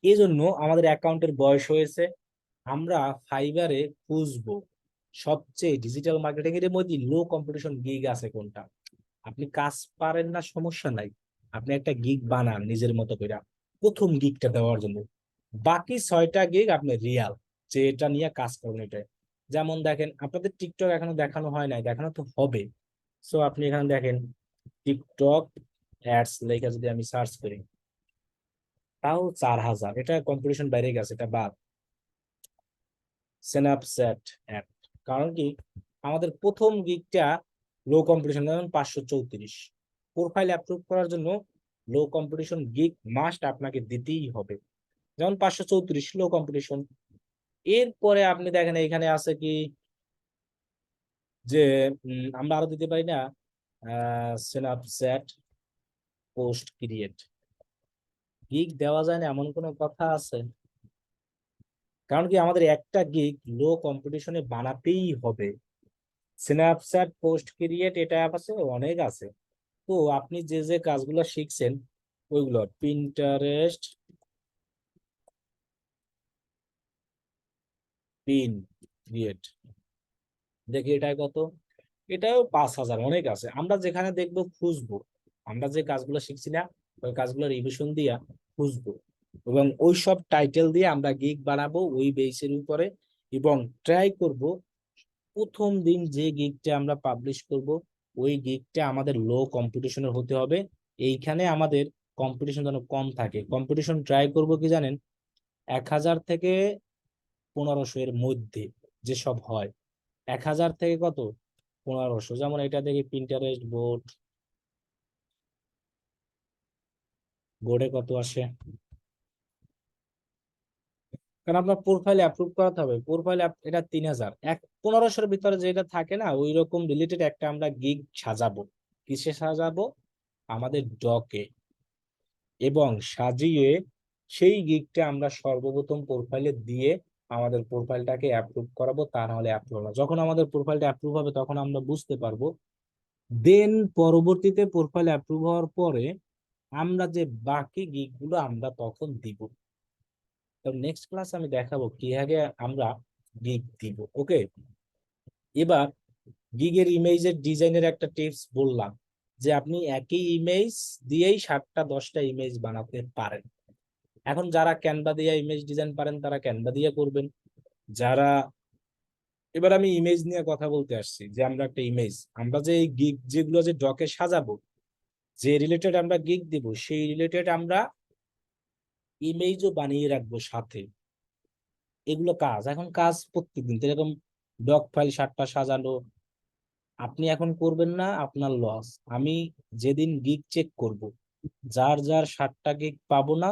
এই জন্য আমাদের অ্যাকাউন্টের বয়স হয়েছে, আমরা ফাইবারে খুঁজবো সবচেয়ে ডিজিটাল মার্কেটিং এর মধ্যে লো কম্পিটিশন গিগ আছে কোনটা। আপনি কাজ পারেন না সমস্যা নাই, আপনি একটা গিগ বানান নিজের মতো করে প্রথম গিগটা দেওয়ার জন্য। বাকি 6টা গিগ আপনি রিয়াল, যে এটা নিয়ে কাজ করবেন এটা। যেমন দেখেন আপনাদের টিকটক এখনো দেখানো হয় নাই, দেখানো তো হবে। সো আপনি এখানে দেখেন টিকটক অ্যাডস লেখা যদি আমি সার্চ করি, তাও 4000, এটা কম্পিটিশন বেড়ে গেছে, এটা বাদ। স্ন্যাপচ্যাট অ্যাপ, কারণ কি আমাদের প্রথম গিগটা লো কম্পিটিশন, যেমন 534। প্রোফাইল অ্যাপ্রুভ করার জন্য লো কম্পিটিশন গিগ মাস্ট আপনাকে দিতেই হবে, যেমন 534 লো কম্পিটিশন। এরপরে আপনি দেখেন এখানে আছে কি যে আমরা আরো দিতে পারি না, স্ন্যাপচ্যাট পোস্ট ক্রিয়েট। গিগ দেওয়া যায় না এমন কোনো কথা আছে? কারণ কি আমাদের একটা গিগ লো কম্পিটিশনে বানাতেই হবে। স্ন্যাপচ্যাট পোস্ট ক্রিয়েট এটা অ্যাপ আছে, অনেক আছে। তো আপনি যে যে কাজগুলো শিখছেন ওইগুলো, পিন্টারেস্ট পিন ক্রিয়েট, দেখি এটা কত, এটাও 5000, অনেক আছে। আমরা যেখানে দেখবো খুঁজবো, আমরা যে কাজগুলো শিখছি না ওই কাজগুলো রিভিশন দিয়া খুঁজবো, এবং ওই সব টাইটেল দিয়ে আমরা গিগ বানাবো ওই বেসের উপরে। এবং ট্রাই করব প্রথম দিন যে গিগটা আমরা পাবলিশ করব ওই গিগটা আমাদের লো কম্পিটিশনের হতে হবে। এইখানে আমাদের কম্পিটিশন যেন কম থাকে। কম্পিটিশন ট্রাই করব কি জানেন, 1000 থেকে 1500 এর মধ্যে যেসব হয়। 1000 থেকে কত, 1500। যেমন এটা দেখি পিন্টারেস্ট বোর্ড, বোর্ডে কত আসে, কারণ আপনার প্রোফাইল অ্যাপ্রুভ করাতে হবে। প্রোফাইল এটা 3000। 1500-এর ভিতরে যেটা থাকে না ওই রকম রিলেটেড একটা আমরা গিগ সাজাবো। কিসে সাজাবো? আমাদের ডকে। এবং সাজিয়ে সেই গিগটা আমরা সর্বপ্রথম প্রোফাইলে দিয়ে আমাদের প্রোফাইলটাকে অ্যাপ্রুভ করাবো, তা নাহলে অ্যাপ্রুভ হবে না। যখন আমাদের প্রোফাইলটা অ্যাপ্রুভ হবে তখন আমরা বুঝতে পারবো। দেন পরবর্তীতে প্রোফাইল অ্যাপ্রুভ হওয়ার পরে আমরা যে বাকি গিগ গুলো আমরা তখন দিব। তো নেক্সট ক্লাস আমি দেখাবো কি আগে আমরা গিগ দিব। ওকে, এবার গিগের ইমেজের ডিজাইনের একটা টিপস বললাম, যে আপনি একই ইমেজ দিয়েই 7টা 10টা ইমেজ বানাতে পারেন। এখন যারা ক্যানভা দিয়ে ইমেজ ডিজাইন পারেন তারা ক্যানভা দিয়ে করবেন। যারা, এবার আমি ইমেজ নিয়ে কথা বলতে আসছি, যে আমরা একটা ইমেজ, আমরা যে গিগ যেগুলো যে ডকে সাজাবো, যে রিলেটেড আমরা গিগ দিব সেই রিলেটেড আমরা ইমেজও বানিয়ে রাখবো সাথে। এগুলো কাজ, এখন কাজ প্রত্যেকদিন তো এরকম ডক ফাইল 7টা সাজানো আপনি এখন করবেন না, আপনার লস। আমি যেদিন গিগ চেক করব, যার যার 7টা গিগ পাবো না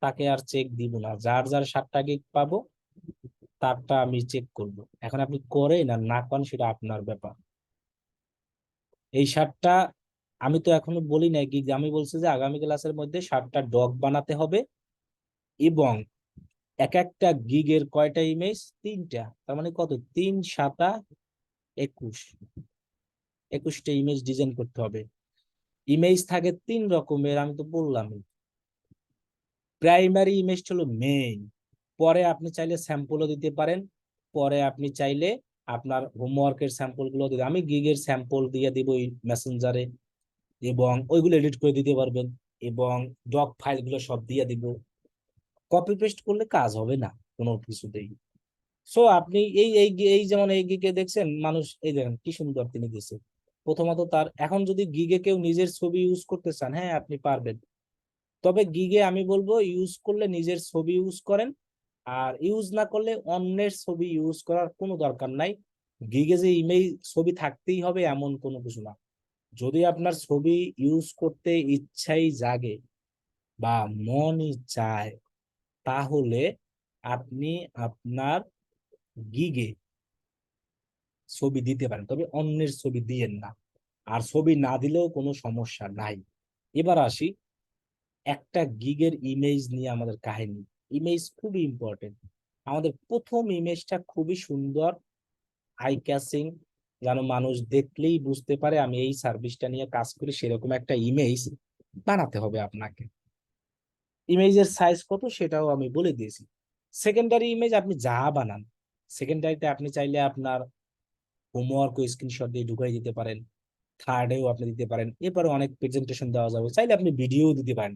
তাকে আর চেক দিব না, যার যার 7টা গিগ পাবো তারটা আমি চেক করব। এখন আপনি করেন আর না করেন সেটা আপনার ব্যাপার। এই 7টা আমি তো এখনো বলি নাই গিগ, আমি বলছি যে আগামী ক্লাসের মধ্যে 7টা ডগ বানাতে হবে। এবং এক একটা গিগের কয়টা ইমেজ, 3টা, তার মানে কত, 3 7 21, 21টা ইমেজ ডিজাইন করতে হবে। ইমেজ থাকে 3 রকমের, আমি তো বললামই। প্রাইমারি ইমেজ হলো মেইন, পরে আপনি চাইলে স্যাম্পলও দিতে পারেন, পরে আপনি চাইলে আপনার হোমওয়ার্কের স্যাম্পল গুলো দিতে, আমি গিগের স্যাম্পল দিয়ে দিব মেসেঞ্জারে, এবং ওইগুলো এডিট করে দিতে পারবেন। এবং ডক ফাইল গুলো সব দিয়ে দিব, কপি পেস্ট করলে কাজ হবে না কোনো কিছুতেই। সো আপনি এই এই এই যেমন এই গিগে দেখছেন মানুষ, এই দেখেন কি সুন্দর তিনি দিছে। প্রথমত তার, এখন যদি গিগে কেউ নিজের ছবি ইউজ করতে চান, হ্যাঁ আপনি পারবেন। তবে গিগে আমি বলবো ইউজ করলে নিজের ছবি ইউজ করেন, আর ইউজ না করলে অন্যের ছবি ইউজ করার কোনো দরকার নাই। গিগে যে ইমেজ ছবি থাকতেই হবে এমন কোনো কিছু না। যদি আপনার ছবি ইউজ করতে ইচ্ছাই জাগে বা মনই চায়, তাহলে আপনি আপনার গিগে ছবি দিতে পারেন, তবে অন্যের ছবি দিয়েন না। আর ছবি না দিলেও কোনো সমস্যা নাই। এবার আসি একটা গিগের ইমেজ নিয়ে আমাদের কাহিনী। ইমেজ খুবই ইম্পর্টেন্ট। আমাদের প্রথম ইমেজটা খুবই সুন্দর, আই ক্যাচিং, যেন মানুষ দেখলেই বুঝতে পারে আমি এই সার্ভিসটা নিয়ে কাজ করি, সেরকম একটা ইমেজ বানাতে হবে আপনাকে। ইমেজের সাইজ কত সেটাও আমি বলে দিয়েছি। সেকেন্ডারি ইমেজ আপনি যা বানান, সেকেন্ডারিতে আপনি চাইলে আপনার হোমওয়ার্ক ও স্ক্রিনশট দিয়ে ঢুকাই দিতে পারেন, থার্ডেও আপনি দিতে পারেন, এরপরে অনেক প্রেজেন্টেশন দেওয়া যাবে, চাইলে আপনি ভিডিও দিতে পারেন।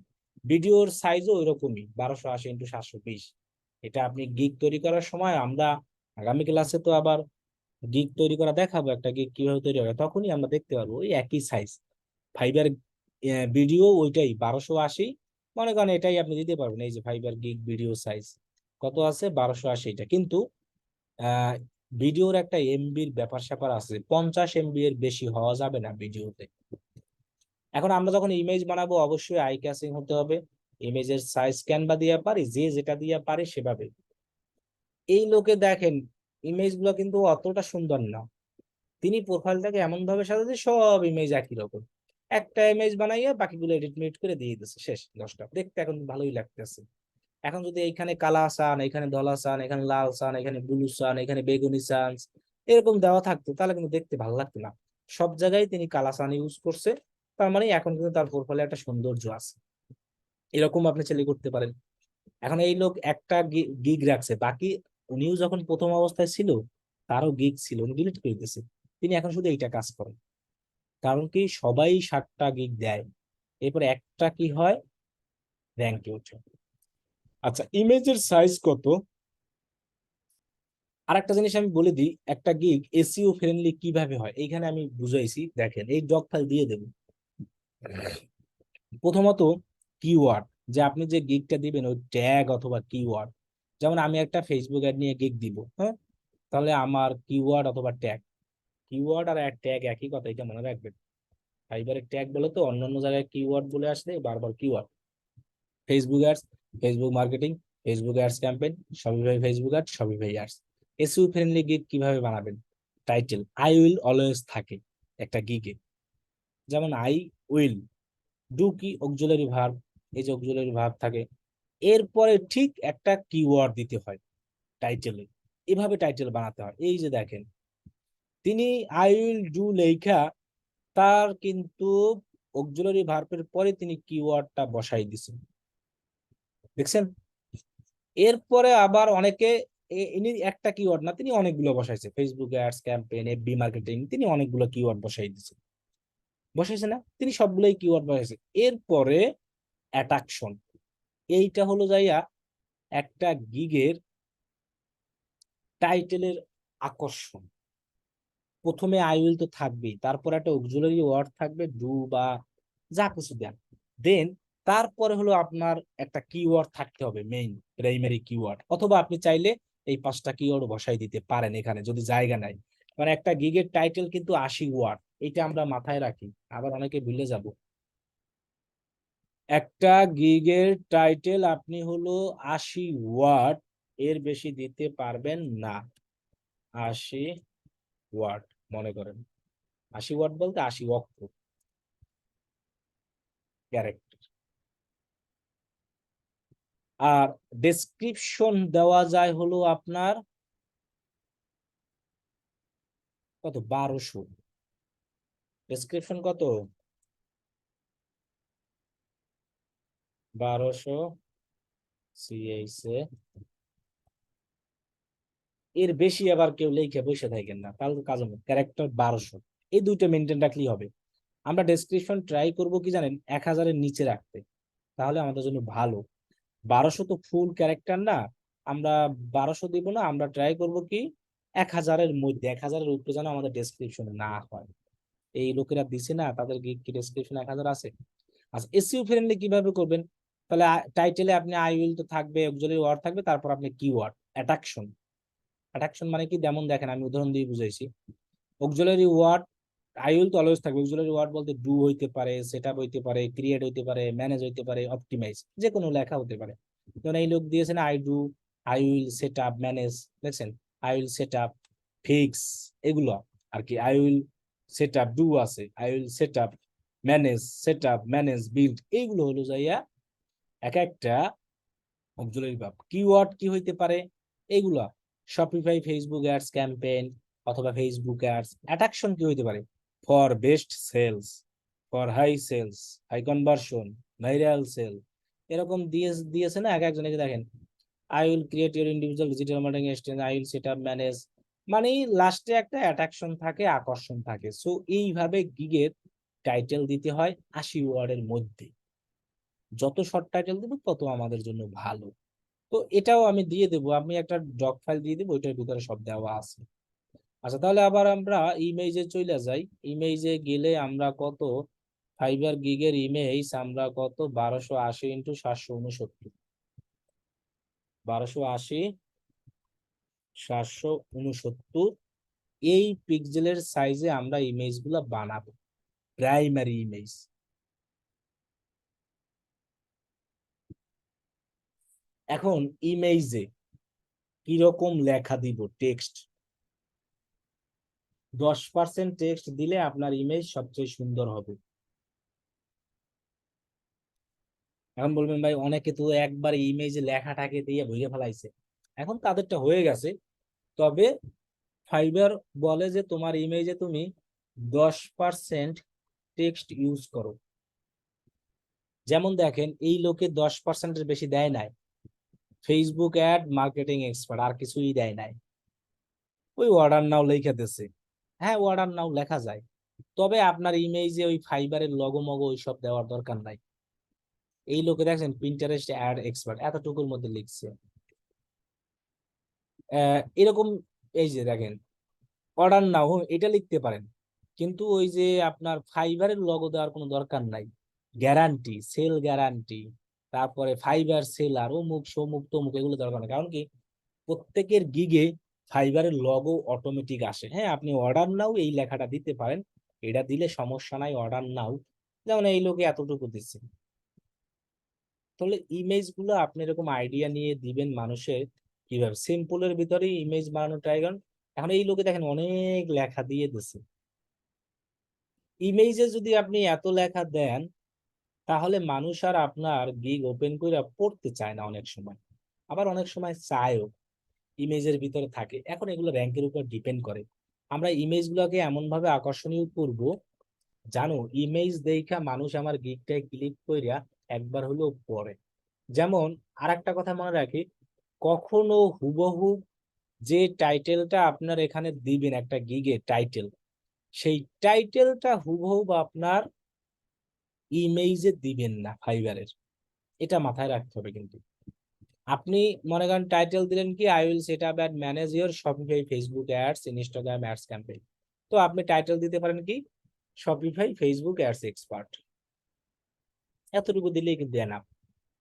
ভিডিওর সাইজও ওইরকমই 1280x720। এটা আপনি গিগ তৈরি করার সময়, আমরা আগামী ক্লাসে তো আবার গিগ তৈরি করা দেখাবো, একটা গিগ কিভাবে তৈরি হবে, তখনই আমরা দেখতে পারবো ওই একই সাইজ। ফাইবার ভিডিও ওইটাই 1280, মনে করেন এটাই আপনি দিতে পারবেন। এই যে ফাইবার গিগ ভিডিও সাইজ কত আছে, 1280টা। কিন্তু আহ ভিডিওর একটা এমবির ব্যাপার স্যাপার আছে, 50 MB এর বেশি হওয়া যাবে না ভিডিওতে। এখন আমরা যখন ইমেজ বানাবো অবশ্যই আই ক্যাচিং হতে হবে। ইমেজের সাইজ ক্যানভা দিয়ে পারি, যে যেটা দিয়ে পারে সেভাবে। এই লোকে দেখেন ইমেজ গুলো কিন্তু অতটা সুন্দর না, তিনি প্রোফাইলটাকে এমন ভাবে সাজাচ্ছে সব ইমেজ একই রকম। একটা ইমেজ বানাইয়া বাকিগুলো এডিট মিট করে দিয়ে দিচ্ছে, শেষ 10টা। দেখতে এখন ভালোই লাগতেছে। এখন যদি এইখানে কালা চান, এখানে ধলা চান, এখানে লাল চান, এখানে ব্লু চান, এখানে বেগুনি চান, এরকম দেওয়া থাকতো তাহলে কিন্তু দেখতে ভালো লাগতো না। সব জায়গায় তিনি কালা চান ইউজ করছে, তার মানে এখন কিন্তু তার প্রোফাইলে একটা সৌন্দর্য আছে। এরকম আপনি চাইলে করতে পারেন। এখন এই লোক একটা গিগ রাখছে, বাকি উনিও যখন প্রথম অবস্থায় ছিল তারও গিগ ছিল, উনি ডিলিট করে দিয়েছে। তিনি এখন শুধু এইটা কাজ করেন, কারণ কি সবাই 7টা গিগ দেয়, এরপরে একটা কি হয়, র্যাঙ্কে ওঠে। আচ্ছা, ইমেজের সাইজ কত? আরেকটা জিনিস আমি বলে দিই, একটা গিগ এসইও ফ্রেন্ডলি কিভাবে হয় এইখানে আমি বুঝাইছি, দেখেন এই ডক ফাইল দিয়ে দেবো। প্রথমত কিওয়ার্ড, যে আপনি যে গিগটা দিবেন ওই ট্যাগ অথবা কিওয়ার্ড। যেমন আমি একটা ফেসবুক অ্যাড নিয়ে গিগ দিব, হ্যাঁ, তাহলে আমার কিওয়ার্ড অথবা ট্যাগ, কিওয়ার্ড আর ট্যাগ একই কথা, এটা মনে রাখবেন। ফাইবারের ট্যাগ বলে তো অন্যান্য জায়গায় কিওয়ার্ড বলে আসলে বারবার keyword. Facebook ads, Facebook marketing, Facebook ads campaign, Shopify Facebook add, Shopify ads. SEO friendly gig কিভাবে বানাবেন? টাইটেল আই উইল অলওয়েজ থাকে একটা গিগে, যেমন আই উইল, ডু কি অক্সিলারি ভার্ব, এই যে অক্সিলারি ভার্ব থাকে, এরপরে ঠিক একটা কিওয়ার্ড দিতে হয় টাইটেলে। এভাবে টাইটেল বানাতে হয়। এই যে দেখেন তিনি আই উইল ডু লেখা, তার কিন্তু অক্সিলারি ভার্বের পরে তিনি কিওয়ার্ডটা বসাই দিছেন, দেখছেন? এরপরে আবার অনেকে ইনি একটা কিওয়ার্ড না, তিনি অনেকগুলো বসাইছে, Facebook ads campaign, FB marketing, তিনি অনেকগুলো কিওয়ার্ড বসাই দিছে, বসাইছে না, তিনি সবগুলোই কিওয়ার্ড বসাইছে। এরপরে অ্যাট্রাকশন, এইটা হলো যাইয়া একটা গিগের টাইটেলের আকর্ষণ। প্রথমে আই উইল তো থাকবেই, তারপর একটা অক্সিলারি ওয়ার্ড থাকবে, ডু বা যা কিছু দেন, দেন তারপরে হলো আপনার একটা কিওয়ার্ড থাকতে হবে, মেইন প্রাইমারি কিওয়ার্ড, অথবা আপনি চাইলে এই 5টা কিওয়ার্ড বসাই দিতে পারেন এখানে যদি জায়গা নাই। মানে একটা গিগের টাইটেল কিন্তু 80 ওয়ার্ড, এটা আমরা মাথায় রাখি, আবার অনেকে ভুলে যাব। একটা গিগের টাইটেল আপনি হলো 80 ওয়ার্ড, এর বেশি দিতে পারবেন না। 80 ওয়ার্ড, মনে করেন 80 ওয়ার্ড বলতে 80 অক্ষর, ক্যারেক্টার। আর ডেসক্রিপশন দেওয়া যায় হলো আপনার কত, 1200। ডেসক্রিপশন কত, 1200 সিএইচ এ। এর বেশি আবার কেউ লিখে বসে থাকেন না, তাহলে তো কাজ হবে। ক্যারেক্টার 1200, এই দুইটা মেনটেন রাখলেই হবে। আমরা ডেসক্রিপশন ট্রাই করব কি জানেন, 1000-এর নিচে রাখতে, তাহলে আমাদের জন্য ভালো। 1200 তো ফুল ক্যারেক্টার না, আমরা 1200 দিব না, আমরা ট্রাই করব কি 1000-এর মধ্যে, 1000-এর উপরে যেন আমাদের ডেসক্রিপশন না হয়। এই লোকেরা দিছে না, তাদের কি ডেসক্রিপশন 1000 আছে? আচ্ছা, এসইও ফ্রেন্ডলি কিভাবে করবেন? তাহলে টাইটেলে আপনি আই উইল তো থাকবে, অক্সিলারি ওয়ার্ড থাকবে, তারপর আপনি কিওয়ার্ড অ্যাট্রাকশন। অ্যাট্রাকশন মানে কি, যেমন দেখেন আমি উদাহরণ দিয়ে বুঝাইছি। অক্সিলারি ওয়ার্ড আই উইল তো অলওয়েজ থাকবে, অক্সিলারি ওয়ার্ড বলতে ডু হইতে পারে, সেটআপ হইতে পারে, ক্রিয়েট হইতে পারে, ম্যানেজ হইতে পারে, অপটিমাইজ, যে কোনো লেখা হতে পারে। যেমন এই লোক দিয়েছেন I do, I will set up manage, দেখছেন I will set up, fix, এগুলো আর কি। I will set up, do আছে, I will set up, manage, build, এইগুলো হলো যাইয়া এক একটা অক্সিলারি ভার্ব। কিওয়ার্ড কি হইতে পারে? এইগুলা শপিফাই ফেসবুক অ্যাডস ক্যাম্পেইন অথবা ফেসবুক অ্যাডস। অ্যাট্রাকশন কি হইতে পারে? For best sales, for high sales, high conversion, viral sale, এরকম দিয়েছে না এক একজনকে। দেখেন, I will create your individual digital marketing exchange, I will set up, manage, মানে লাস্টে একটা অ্যাট্রাকশন থাকে, আকর্ষণ থাকে। সো এইভাবে গিগের টাইটেল দিতে হয় 80 ওয়ার্ডের মধ্যে। যত শর্ট টাইটেল দেবো তত আমাদের জন্য ভালো। তো এটাও আমি দিয়ে দেবো, আমি একটা ডক ফাইল দিয়ে দেবো, ওইটার ভিতরে সব দেওয়া আছে। আচ্ছা, তাহলে আবার আমরা ইমেজে চলে যাই। ইমেজে গেলে আমরা কত, ফাইবার গিগের ইমেজ আমরা কত, 1280 ইন্টু 769, 1280 769 এই পিক্সেলের সাইজে আমরা ইমেজ গুলা বানাবো, প্রাইমারি ইমেজ। এখন ইমেজে কিরকম লেখা দিব? টেক্সট 10% টেক্সট দিলে আপনার ইমেজ সবচেয়ে সুন্দর হবে। এখন বলবেন ভাই, অনেকে তো একবার ইমেজে লেখাটাকে দিয়ে ভুলে ফেলাইছে, এখন তাদেরটা হয়ে গেছে। তবে ফাইবার বলে যে তোমার ইমেজে তুমি 10% টেক্সট ইউজ করো। যেমন দেখেন, এই লোকে 10%-এর বেশি দেয় নাই, ফেসবুক অ্যাড মার্কেটিং এক্সপার্ট, আর কিছুই দেয় নাই। ওই অর্ডার নাও লেখা দিছে। হ্যাঁ, অর্ডার নাও লেখা যায়, তবে আপনার ইমেজে ওই ফাইবারের লগো মগো ওইসব দেওয়ার দরকার নাই। এই লোকে দেখছেন পিন্টারেস্ট অ্যাড এক্সপার্ট, এতটুকুর মধ্যে লিখছে। এরকম, এই যে দেখেন, অর্ডার নাও এটা লিখতে পারেন, কিন্তু ওই যে আপনার ফাইবারের লগো দেওয়ার কোনো দরকার নাই। গ্যারান্টি, সেল গ্যারান্টি, তারপরে ফাইবার সেলার, অমুক সমুক তমুক, এগুলো দরকার নেই। কারণ কি, প্রত্যেকের গিগে ফাইবারের লগো অটোমেটিক আসে। হ্যাঁ, আপনি অর্ডার নাও এই লেখাটা দিতে পারেন, এটা দিলে সমস্যা নাই, অর্ডার নাও। যেমন এই লোকে এতটুকু দিচ্ছে। তাহলে ইমেজ গুলো আপনি এরকম আইডিয়া নিয়ে দিবেন মানুষের, কিভাবে সিম্পলের ভিতরে ইমেজ বানানো ট্রাই করেন। এখন এই লোকে দেখেন অনেক লেখা দিয়ে দিচ্ছে। ইমেজে যদি আপনি এত লেখা দেন, তাহলে মানুষ আর আপনার গিগ ওপেন করে পড়তে চায় না অনেক সময়, আবার অনেক সময় চায়ও, ইমেজের ভিতরে থাকে। এখন এগুলো র্যাঙ্কের উপর ডিপেন্ড করে। আমরা ইমেজ গুলোকে এমন ভাবে আকর্ষণীয় করব, জানো, ইমেজ দেখা মানুষ আমার গিগটায় ক্লিক কইরা একবার হলেও পড়ে। যেমন আর একটা কথা মনে রাখি, কখনো হুবহু যে টাইটেলটা আপনার এখানে দিবেন একটা গিগে টাইটেল, সেই টাইটেলটা হুবহু আপনার ইমেজে দিবেন না ফাইবারের। এটা মাথায় রাখতে হবে। কিন্তু আপনি মনে করেন টাইটেল দিলেন কি, I will set up and manage your Shopify Facebook ads Instagram ads campaign, তো আপনি টাইটেল দিতে পারেন কি, শপিফাই ফেসবুক অ্যাডস এক্সপার্ট, এতটুকু দিলেই কিন্তু এনাফ।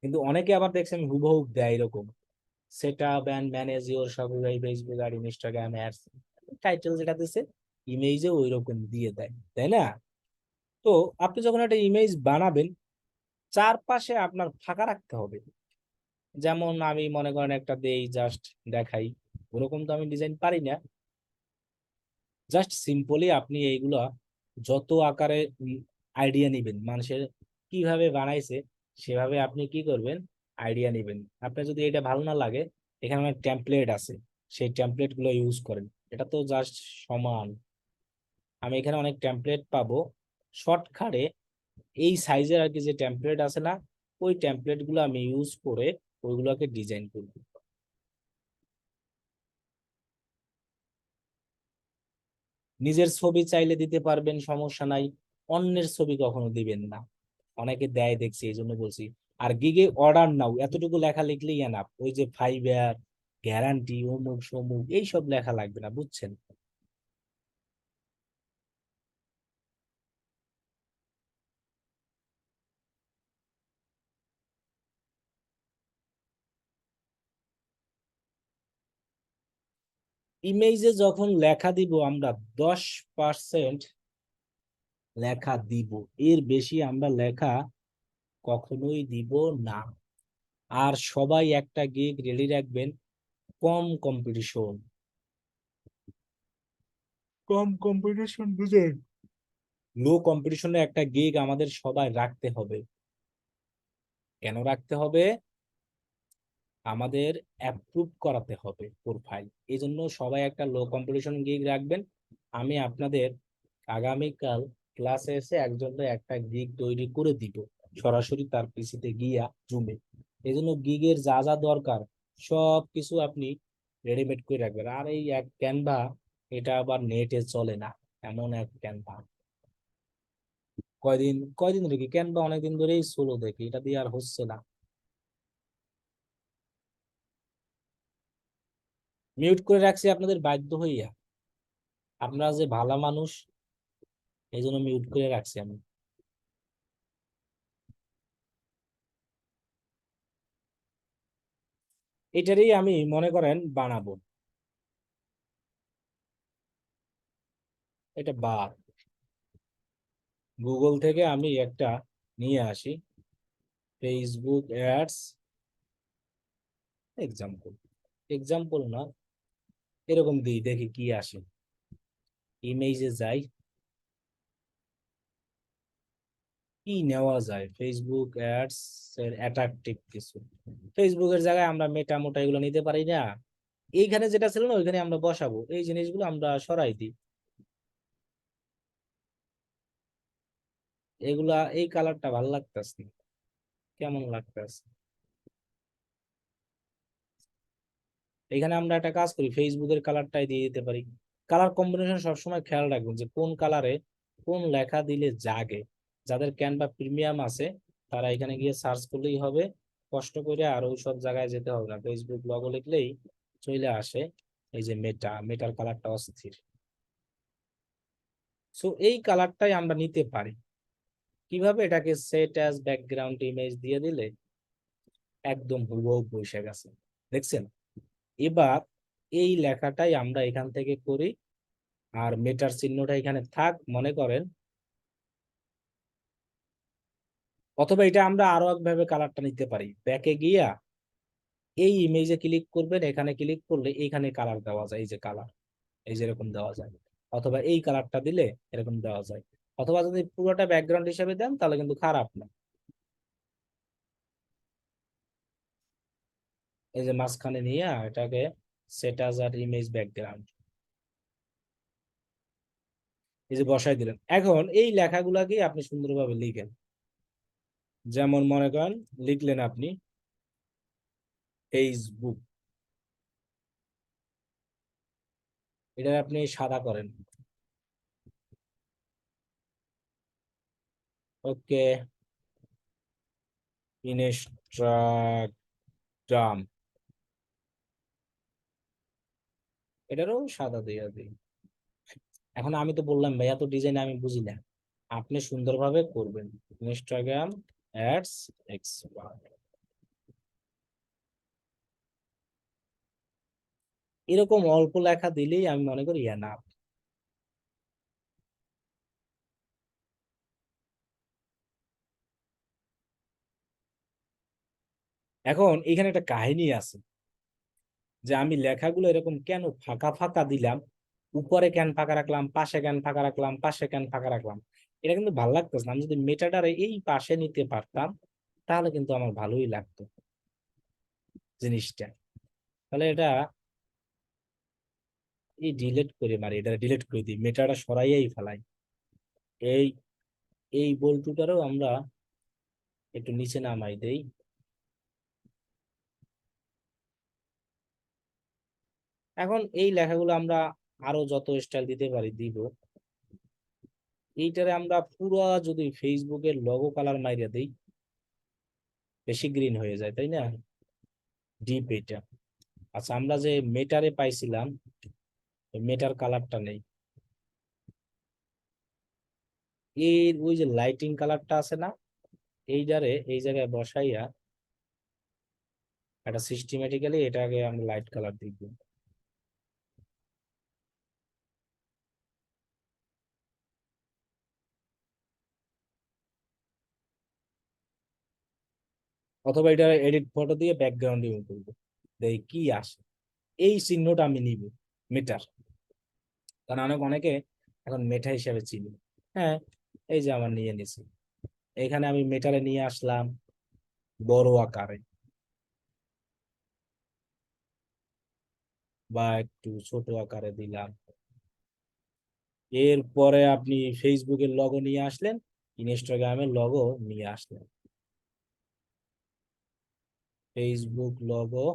কিন্তু অনেকে আবার দেখছেন হুবহু দেয় এরকম, set up and manage your Shopify Facebook আর ইনস্টাগ্রাম অ্যাডস, টাইটেল যেটা দিছে ইমেজে ওই রকম দিয়ে দেয়, তাই না? তো আপনি যখন একটা ইমেজ বানাবেন, চারপাশে আপনার ফাঁকা রাখতে হবে। যেমন আমি মনে করেন একটা দেই, জাস্ট দেখাই, ওরকম তো আমি ডিজাইন পারি না। জাস্ট সিম্পলি আপনি এইগুলা যত আকারে আইডিয়া নিবেন, মানুষের কিভাবে বানাইছে সেভাবে আপনি কি করবেন, আইডিয়া নিবেন। আপনার যদি এটা ভালো না লাগে, এখানে অনেক টেমপ্লেট আছে, সেই টেমপ্লেট গুলো ইউজ করেন। এটা তো জাস্ট সমান, আমি এখানে অনেক টেমপ্লেট পাবো শর্টকাটে। এই সাইজের আর কি যে টেমপ্লেট আছে না, ওই টেমপ্লেট গুলো আমি ইউজ করে ওইগুলোকে ডিজাইন করব। নিজের ছবি চাইলে দিতে পারবেন, সমস্যা নাই, অন্যের ছবি কখনো দিবেন না, অনেকে দেয় দেখছি, এই জন্য বলছি। আর গিগে অর্ডার নাও এতটুকু লেখা লিখলেই এনাফ, ওই যে ফাইবার গ্যারান্টি অমুক সমুক এইসব লেখা লাগবে না, বুঝছেন? ইমেজে যখন লেখা দিব আমরা 10% লেখা দিব, এর বেশি আমরা লেখা কখনোই দিব না। আর সবাই একটা গিগ রেডি রাখবেন, কম কম্পিটিশন, কম কম্পিটিশন বুঝেন, লো কম্পিটিশনে একটা গিগ আমাদের সবাই রাখতে হবে। কেন রাখতে হবে? আমাদের অ্যাপ্রুভ করাতে হবে প্রোফাইল, এই জন্য সবাই একটা লো কম্পিটিশন গিগ রাখবেন। আমি আপনাদের আগামীকাল ক্লাসে এসে একজনের একটা গিগ তৈরি করে দিব, সরাসরি তার পিসিতে গিয়া জুমে। এই জন্য গিগের যা যা দরকার সব কিছু আপনি রেডিমেড করে রাখবেন। আর এই এক ক্যানভা, এটা আবার নেটে চলে না, এমন এক ক্যানভা। কয়দিন কয়দিন ধরে কি ক্যানভা অনেকদিন ধরেই সোলো দেখি, এটা দিয়ে আর হচ্ছে না। মিউট করে রাখছি আপনাদের বাধ্য হইয়া, আপনারা যে ভালো মানুষ এই জন্য মিউট করে রাখছি আমি। এটারই আমি মনে করেন বানাবো, এটা বার গুগল থেকে আমি একটা নিয়ে আসি, ফেসবুক অ্যাডস এক্সাম্পল, এক্সাম্পল না, এরকম দিই দেখি কি আসে। ইমেজে যাই, কি নেওয়া যায় ফেসবুক অ্যাডস এর অ্যাট্রাকটিভ কিছু। ফেসবুকের জায়গায় আমরা মেটা মোটা এগুলো নিতে পারি না, এইখানে যেটা ছিল না ওইখানে আমরা বসাবো, এই জিনিসগুলো আমরা সরাই দিই। এগুলা এই কালারটা ভালো লাগতেছে, কেমন লাগতেছে? এখানে আমরা একটা কাজ করি, ফেসবুকের কালারটাই দিয়ে দিতে পারি। কালার কম্বিনেশন সবসময় খেয়াল রাখবেন যে কোন কালারে কোন লেখা দিলে জাগে। যাদের ক্যানভা প্রিমিয়াম আছে তারা এখানে গিয়ে সার্চ করলেই হবে, কষ্ট করে আর ওই সব জায়গায় যেতে হবে না, ফেসবুক লগো লিখলেই চলে আসে। এই যে মেটার কালারটা অস্থির। সো এই কালারটাই আমরা নিতে পারি কিভাবে, এটাকে সেট অ্যাজ ব্যাকগ্রাউন্ড ইমেজ দিয়ে দিলে একদম হুবহু বসে গেছে, দেখছেন? এবার এই লেখাটাই আমরা এখান থেকে করি, আর মেটার চিহ্নটা এখানে থাক মনে করেন। অথবা এটা আমরা আরো একভাবে কালারটা নিতে পারি, ব্যাকে গিয়া এই ইমেজে ক্লিক করবেন, এখানে ক্লিক করলে এখানে কালার দেওয়া যায়, এই যে কালার, এই যে এরকম দেওয়া যায়। অথবা এই কালারটা দিলে এরকম দেওয়া যায়। অথবা যদি পুরোটা ব্যাকগ্রাউন্ড হিসেবে দেন তাহলে কিন্তু খারাপ না। এই যে মাঝখানে নিয়ে এটাকে সেট আস আর ইমেজ ব্যাকগ্রাউন্ড, এই যে বসাই দিলেন। এখন এই লেখাগুলাকে আপনি সুন্দরভাবে লিখেন, যেমন মনে করেন লিখলেন আপনি ফেসবুক, এটা আপনি সাদা করেন, ওকে, ইনস্টাগ্রাম, এটারও সাদা দিয়ে দিই। এখন আমি তো বললাম ভাইয়া তো ডিজাইন আমি বুঝি না, আপনি সুন্দরভাবে করবেন। ইনস্টাগ্রাম অ্যাডস এক্সপার্ট, এরকম অল্প লেখা দিলেই আমি মনে করি না। এখন এখানে একটা কাহিনী আছে, যে আমি লেখাগুলো এরকম কেন ফাঁকা ফাঁকা দিলাম, উপরে কেন ফাঁকা রাখলাম, পাশে কেন ফাঁকা রাখলাম, পাশে কেন ফাঁকা রাখলাম, এটা কিন্তু ভালো লাগতেছে না। আমি যদি মেটাটারে এই পাশে নিতে পারতাম তাহলে কিন্তু আমার ভালোই লাগতো জিনিসটা। তাহলে এটা এই ডিলিট করে মারি, এটা ডিলিট করে দিই, মেটাটা সরাইয়াই ফেলাই। এই এই বল্টুটারও আমরা একটু নিচে নামাই দেই। এখন এই লেখাগুলো আমরা আরো যত স্টাইল দিতে পারি দিব। এইটারে আমরা পুরা যদি ফেসবুকের লোগো কালার মাইরা দেই, বেশি গ্রিন হয়ে যায় তাই না, ডিপ এটা। আচ্ছা আমরা যে মেটারে পাইছিলাম মেটার কালারটা নেই, এর ওই যে লাইটিং কালারটা আছে না, এইটারে এই জায়গায় বসাইয়া একটা সিস্টেমেটিক্যালি এটাকে আমরা লাইট কালার দিব। অথবা এটা এডিট ফটো দিয়ে ব্যাকগ্রাউন্ড রিমুভ করবো, দেখি কি আসে। এই চিহ্নটা আমি নিব মেটার, কারণ অনেকে এখন মেটা হিসেবে চিনি। হ্যাঁ, এই যে আমার নিয়ে নিছি, এখানে আমি মেটারে নিয়ে আসলাম বড় আকারে বা একটু ছোট আকারে দিলাম। এরপরে আপনি ফেসবুকের লগো নিয়ে আসলেন, ইনস্টাগ্রামের লগো নিয়ে আসলেন। ফেসবুক লগো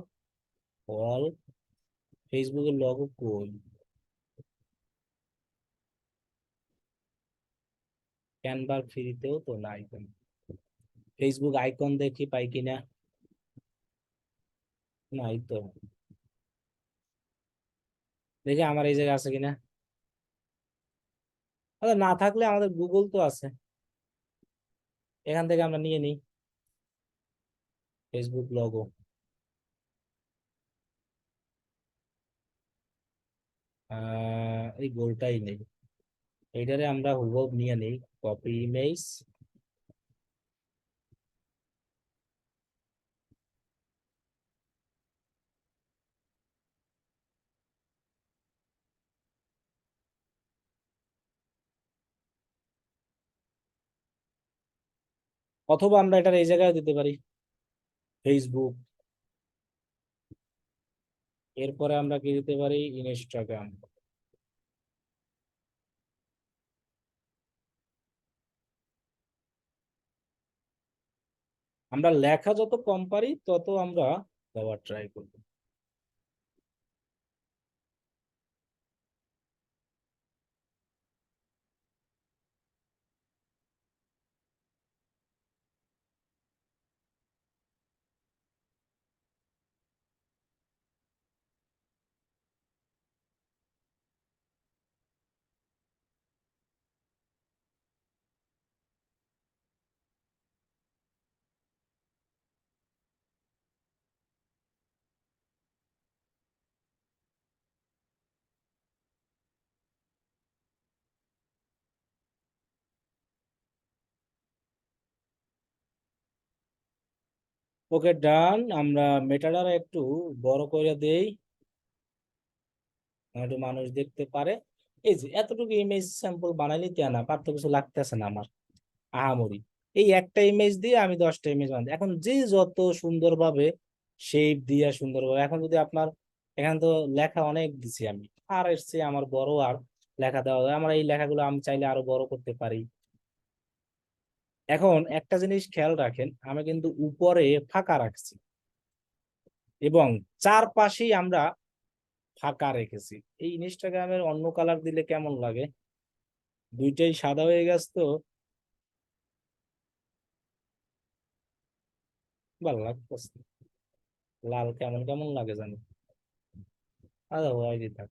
অল, ফেসবুকের লগো কই? ক্যানভা ফ্রিতেও তো নাই। ফেসবুক আইকন দেখি পাই কিনা, নাই তো। দেখি আমার এই জায়গায় আছে কিনা। আচ্ছা, না থাকলে আমাদের গুগল তো আছে, এখান থেকে আমরা নিয়ে নিই ফেসবুক লগো। এই গোলটাই নেই, এইটারে আমরা হুবহু নিয়ে নিই, কপি ইমেজ। অথবা আমরা এটা এই জায়গায় দিতে পারি, ফেসবুক। এরপরে আমরা কি দিতে পারি, ইনস্টাগ্রাম। আমরা লেখা যত কম পারি তত আমরা দেওয়ার ট্রাই করব। ওকে, ডান। আমরা মেটাডাটা একটু বড় করে দেই, একটু মানুষ দেখতে পারে। এই যে এতটুকু ইমেজ স্যাম্পল বানাইলে তা না, পার তো কিছু লাগতেছে না আমার আহামরি। এই একটা ইমেজ দিয়ে আমি 10টা ইমেজ বানাই, এখন যে যত সুন্দরভাবে শেপ দিয়ে সুন্দরভাবে। এখন যদি আপনার, এখানে তো লেখা অনেক দিছি আমি, আর এর চেয়ে আমার বড় আর লেখা দেওয়া যায়। আমার এই লেখাগুলো আমি চাইলে আরো বড় করতে পারি। এখন একটা জিনিস খেয়াল রাখেন, আমি কিন্তু উপরে ফাঁকা রাখছি এবং চারপাশেই আমরা ফাঁকা রেখেছি। এই ইনস্টাগ্রামের অন্য কালার দিলে কেমন লাগে? দুইটাই সাদা হয়ে গেছে তো ভালো লাগতেছে না। লাল কেমন কেমন লাগে জানি। আচ্ছা, হোয়াইটই থাক।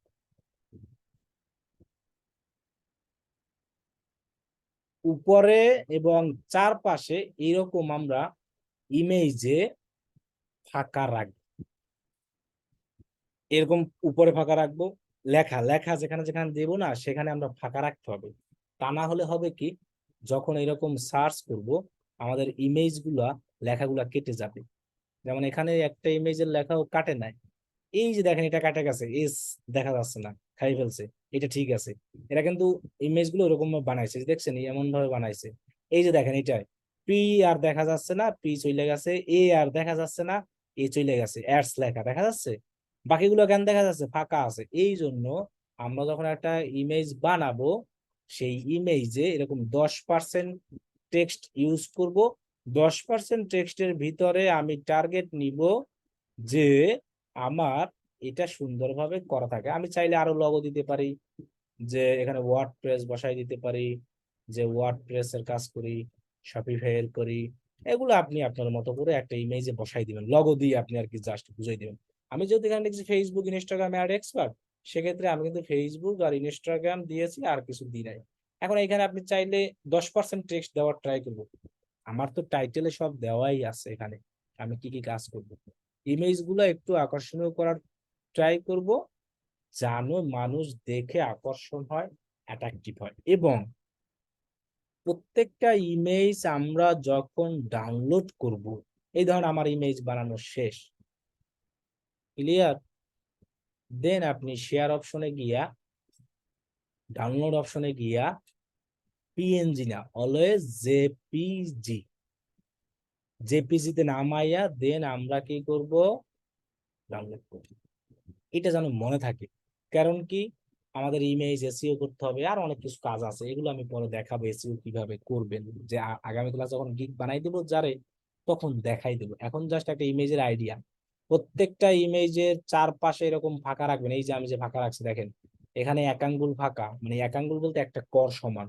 উপরে এবং চারপাশে এরকম আমরা ইমেজে ফাঁকা রাখবো, এরকম উপরে ফাঁকা রাখবো। লেখা লেখা যেখানে যেখানে দেবো না, সেখানে আমরা ফাঁকা রাখতে হবে। তা না হলে হবে কি, যখন এরকম সার্চ করব, আমাদের ইমেজ গুলা, লেখাগুলা কেটে যাবে। যেমন এখানে একটা ইমেজের লেখাও কাটে নাই। এই যে দেখেন, এটা কাটা গেছে, এস দেখা যাচ্ছে না, খাই ফেলছে। এটা ঠিক আছে, এটা কিন্তু ইমেজ গুলো এরকম বানাইছে, দেখছেন এমন ভাবে বানাইছে। এই যে দেখেন, এটা পি আর দেখা যাচ্ছে না, পি চলে গেছে, এ আর দেখা যাচ্ছে না, এ চলে গেছে, অ্যাডস লেখা দেখা যাচ্ছে। বাকিগুলো কেন দেখা যাচ্ছে, ফাঁকা আছে। এই জন্য আমরা যখন একটা ইমেজ বানাবো, সেই ইমেজে এরকম 10% টেক্সট ইউজ করব। 10% টেক্সটের ভিতরে আমি টার্গেট নিব যে আমার এটা সুন্দরভাবে করা থাকে। আমি চাইলে আরো লগো দিতে পারি, যে এখানে ওয়ার্ড প্রেস বসাই দিতে পারি, যে ওয়ার্ড প্রেস এর কাজ করি, শপিফাই এর করি। এগুলো আপনি আপনার মতো করে একটা ইমেজে বসাই দিবেন, লগো দিয়ে আপনি আর কি জাস্ট বুঝাই দিবেন। আমি যেহেতু এখানে লিখছি ফেসবুক ইনস্টাগ্রাম অ্যাড এক্সপার্ট, সেক্ষেত্রে আমি কিন্তু ফেসবুক আর ইনস্টাগ্রাম দিয়েছি, আর কিছু দিই নাই। এখন এখানে আপনি চাইলে 10% টেক্সট দেওয়ার ট্রাই করবো। আমার তো টাইটেলে সব দেওয়াই আছে এখানে, আমি কি কি কাজ করব। ইমেজ গুলো একটু আকর্ষণীয় করার ট্রাই করব, যেন মানুষ দেখে আকর্ষণ হয়, অ্যাট্রাকটিভ হয়। এবং প্রত্যেকটা ইমেজ আমরা যখন ডাউনলোড করব, এই ধরুন আমার ইমেজ বানানো শেষ, ক্লিয়ার, দেন আপনি শেয়ার অপশনে গিয়া ডাউনলোড অপশনে গিয়া পিএনজি না, অলওয়েজ জেপিজি, জেপিজি তে নামাইয়া দেন আমরা কি করব, ডাউনলোড করব। এটা যেন মনে থাকে। কারণ কি, আমাদের ইমেজ এসইও করতে হবে, আর অনেক কিছু কাজ আছে, এগুলো আমি পরে দেখাবো এসইও কিভাবে করবেন। যে আগামী ক্লাস যখন গিগ বানাই দেবো যারে, তখন দেখাই দেবো। এখন জাস্ট একটা ইমেজের আইডিয়া। প্রত্যেকটা ইমেজের চারপাশে এরকম ফাঁকা রাখবেন। এই যে আমি যে ফাঁকা রাখছি দেখেন, এখানে এক আঙ্গুল ফাঁকা, মানে এক আঙ্গুল বলতে একটা কর সমান।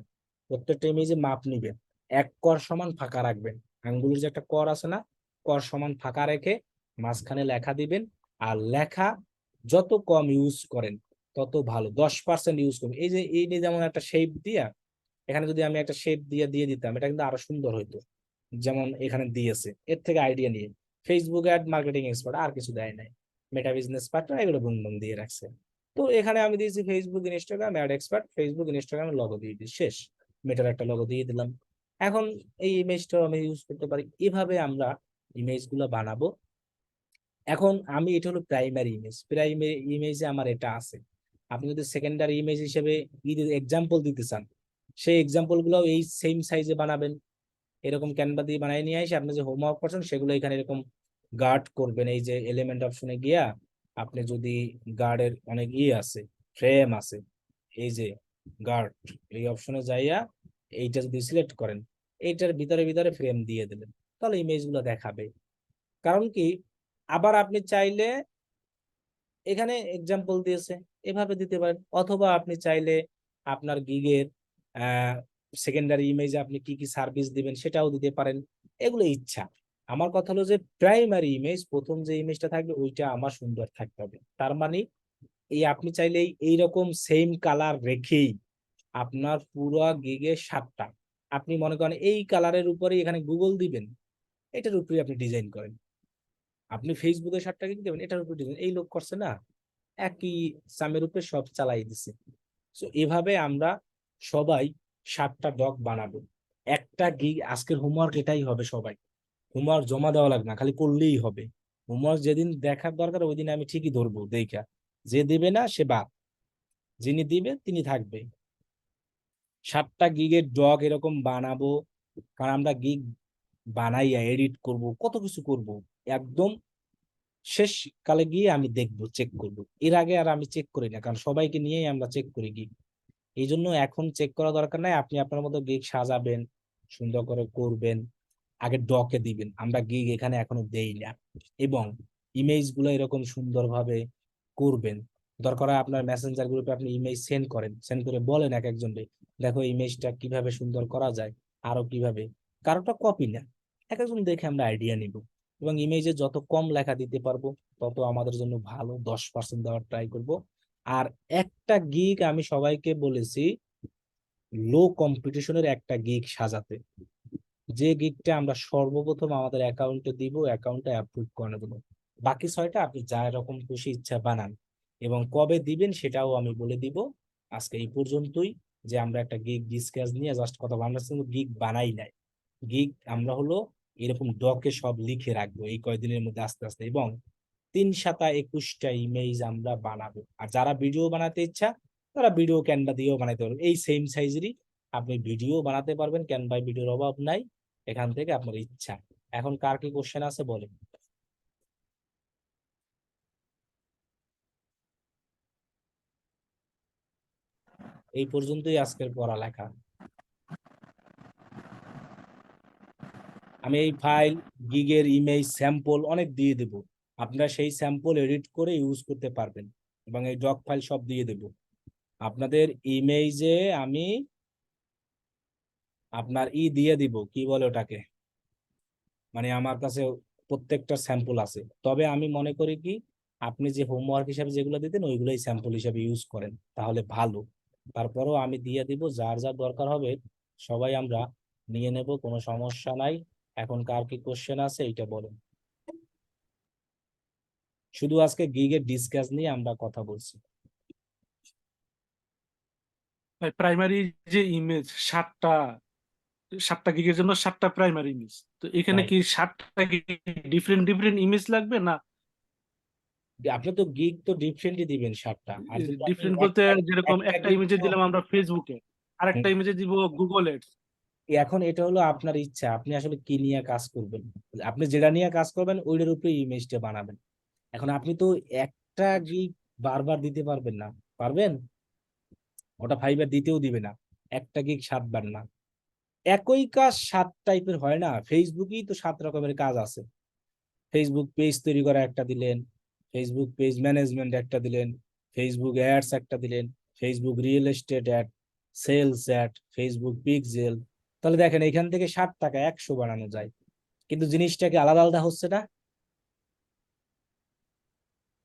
প্রত্যেকটা ইমেজে মাপ নিবেন, এক কর সমান ফাঁকা রাখবেন। আঙ্গুলের যে একটা কর আছে না, কর সমান ফাঁকা রেখে মাঝখানে লেখা দিবেন। আর লেখা যত কম ইউজ করেন তত ভালো, 10% ইউজ করবেন। এই যে এই যে যেমন একটা শেপ দিয়া, এখানে যদি আমি একটা শেপ দিয়ে দিয়ে দিতাম, এটা কিন্তু আরো সুন্দর হইতো। যেমন এখানে দিয়েছে, এর থেকে আইডিয়া নিয়ে ফেসবুক অ্যাড মার্কেটিং এক্সপার্ট, আর কিছু দেয় নাই। মেটা বিজনেস পার্টনার, এগুলো বন্ধন দিয়ে রাখছে। তো এখানে আমি দিয়েছি Facebook Instagram ad expert, Facebook ইনস্টাগ্রামের লগো দিয়ে দিই, শেষ। মেটার একটা লগো দিয়ে দিলাম। এখন এই ইমেজটাও আমি ইউজ করতে পারি। এভাবে আমরা ইমেজ গুলো বানাবো। এখন আমি, এটা হলো প্রাইমারি ইমেজ, প্রাইমারি ইমেজে আমার এটা আছে। আপনি যদি সেকেন্ডারি ইমেজ হিসেবে এক্সাম্পল দিতে চান, সেই এক্সাম্পল গুলো এই সেম সাইজে বানাবেন। এরকম ক্যানভা দিয়ে বানিয়ে নিয়ে এসে আপনি যে হোমওয়ার্ক করছেন সেগুলো এখানে এরকম গার্ড করবেন। এই যে এলিমেন্ট অপশনে গিয়া আপনি যদি গার্ডের অনেক আছে, ফ্রেম আছে, এই যে গার্ড, এই অপশনে যাইয়া এইটা যদি সিলেক্ট করেন, এইটার ভিতরে ভিতরে ফ্রেম দিয়ে দিলেন, তাহলে ইমেজ গুলো দেখাবে। কারণ কি, আবার আপনি চাইলে এখানে এক্সাম্পল দিয়েছে, এভাবে দিতে পারেন। অথবা আপনি চাইলে আপনার গিগের সেকেন্ডারি ইমেজে আপনি কি কি সার্ভিস দিবেন সেটাও দিতে পারেন। এগুলো ইচ্ছা। আমার কথা হলো যে প্রাইমারি ইমেজ, প্রথম যে ইমেজটা থাকবে ওইটা আমার সুন্দর থাকতে হবে। তার মানে এই আপনি চাইলে এইরকম সেম কালার রেখেই আপনার পুরো গিগে 7টা, আপনি মনে করেন এই কালারের উপরে এখানে গুগল দিবেন, এটার উপরে আপনি ডিজাইন করেন। আপনি ফেসবুকে 7টা গিগ দেবেন, এটার উপরে ডিজাইন, এই লোক করছে না, একই সামের উপরে সব চালাই দিছে। তো এভাবে আমরা সবাই 7টা ডক বানাবো। একটা গিগ, আজকের হোমওয়ার্ক এটাই হবে। সবাই হোমওয়ার্ক জমা দেওয়া লাগবে না, খালি করলেই হবে। হোমওয়ার্ক যেদিন দেখার দরকার ওই দিন আমি ঠিকই ধরবো দেখা, যে দিবে না সে বাদ, যিনি দিবে তিনি থাকবে। 7টা গিগের ডগ এরকম বানাবো। কারণ আমরা গিগ বানাইয়া এডিট করব, কত কিছু করব, একদম শেষ কালে গিয়ে আমি দেখবো, চেক করব। এর আগে আর আমি চেক করি না, কারণ সবাইকে নিয়েই আমরা চেক করি গিগ। এই জন্য এখন চেক করা দরকার নাই, আপনি আপনার মতো গিগ সাজাবেন, সুন্দর করে করবেন, আগে ডকে দিবেন। আমরা গিগ এখানে এখনো দেই না। এবং ইমেজ গুলো এরকম সুন্দরভাবে করবেন। দরকার হয় আপনার মেসেঞ্জার গ্রুপে আপনি ইমেজ সেন্ড করেন, সেন্ড করে বলেন এক একজনকে, দেখো ইমেজটা কিভাবে সুন্দর করা যায়, আরো কিভাবে। কারোটা কপি না, এক একজন দেখে আমরা আইডিয়া নিব। এবং ইমেজে যত কম লেখা দিতে পারবো তত আমাদের জন্য ভালো, 10% দেওয়ার ট্রাই করব। আর একটা গিগ আমি সবাইকে বলেছি, লো কম্পিটিশনের একটা গিগ সাজাতে, যে গিগটা আমরা সর্বপ্রথম আমাদের অ্যাকাউন্টে দিব, অ্যাকাউন্টে অ্যাপ্রুভ করে দেবো। বাকি 6টা আপনি যা রকম খুশি ইচ্ছা বানান, এবং কবে দিবেন সেটাও আমি বলে দিব। আজকে এই পর্যন্তই, যে আমরা একটা গিগ ডিসকাস নিয়ে জাস্ট কথা বললাম, আমরা কিন্তু গিগ বানাই নাই। গিগ আমরা হলো এরকম ডকে সব লিখে রাখবো এই কয়দিনের মধ্যে আস্তে আস্তে। এবং 3 7 21টা ইমেজ আমরা বানাবো। আর যারা ভিডিও বানাতে ইচ্ছা, তারা ভিডিও ক্যানভা দিয়েও বানাতে পারবেন, এই সেম সাইজেরই আপনি ভিডিও বানাতে পারবেন। ক্যানভায় ভিডিওর অভাব নাই, এখান থেকে আপনার ইচ্ছা। এখন কার কি কোশ্চেন আছে বলেন। এই পর্যন্তই আজকের পড়ালেখা। আমি এই ফাইল, গিগের ইমেজ স্যাম্পল অনেক দিয়ে দেব, আপনারা সেই স্যাম্পল এডিট করে ইউজ করতে পারবেন। এবং এই ডক ফাইল সব দিয়ে দেব আপনাদের ইমেজে। আমি আপনার দিয়ে দিব, কি বলে ওটাকে, মানে আমার কাছে প্রত্যেকটা স্যাম্পল আছে। তবে আমি মনে করি কি, আপনি যে হোমওয়ার্ক হিসাবে যেগুলো দিতেন ওইগুলোই স্যাম্পল হিসাবে ইউজ করেন, তাহলে ভালো। তারপরেও আমি দিয়ে দিব, যার যার দরকার হবে সবাই আমরা নিয়ে নেব, কোনো সমস্যা নাই। এখন কার কি কোশ্চেন আছে এইটা বলেন। শুধু আজকে গিগের ডিসকাস নিয়ে আমরা কথা বলছি। প্রাইমারি যে ইমেজ 7টা গিগের জন্য 7টা প্রাইমারি ইমেজ, তো এখানে রাইট। কি 7টা ডিফারেন্ট ডিফারেন্ট ইমেজ লাগবে না? আপনি তো গিগ তো ডিফারেন্টই দিবেন 7টা, আর যদি আপনি ডিফারেন্ট বলতে একটা যেরকম একটা একটা গিগ ইমেজে দিলাম আমরা ফেসবুকে, আর একটা ইমেজে দিব গুগল এডস। এখন এটা হলো আপনার ইচ্ছা, আপনি আসলে কি নিয়ে কাজ করবেন। আপনি যেটা নিয়ে কাজ করবেন ওইটার উপরে ইমেজটা বানাবেন। এখন আপনি তো একটা গিগ বারবার দিতে পারবেন না, পারবেন? ওটা ফাইবার দিতেও দিবে না, একটা গিগ 7বার না। একই কাজ 7 টাইপের হয় না, ফেসবুকেই তো 7 রকমের কাজ আছে। ফেসবুক পেজ তৈরি করা একটা দিলেন, ফেসবুক পেজ ম্যানেজমেন্ট একটা দিলেন, ফেসবুক অ্যাডস একটা দিলেন, Facebook real estate ad, sales ad, Facebook pixel. তাহলে দেখেন এখান থেকে 60 টাকা 100 বানানো যায়, কিন্তু জিনিসটাকে আলাদা আলাদা হচ্ছে না।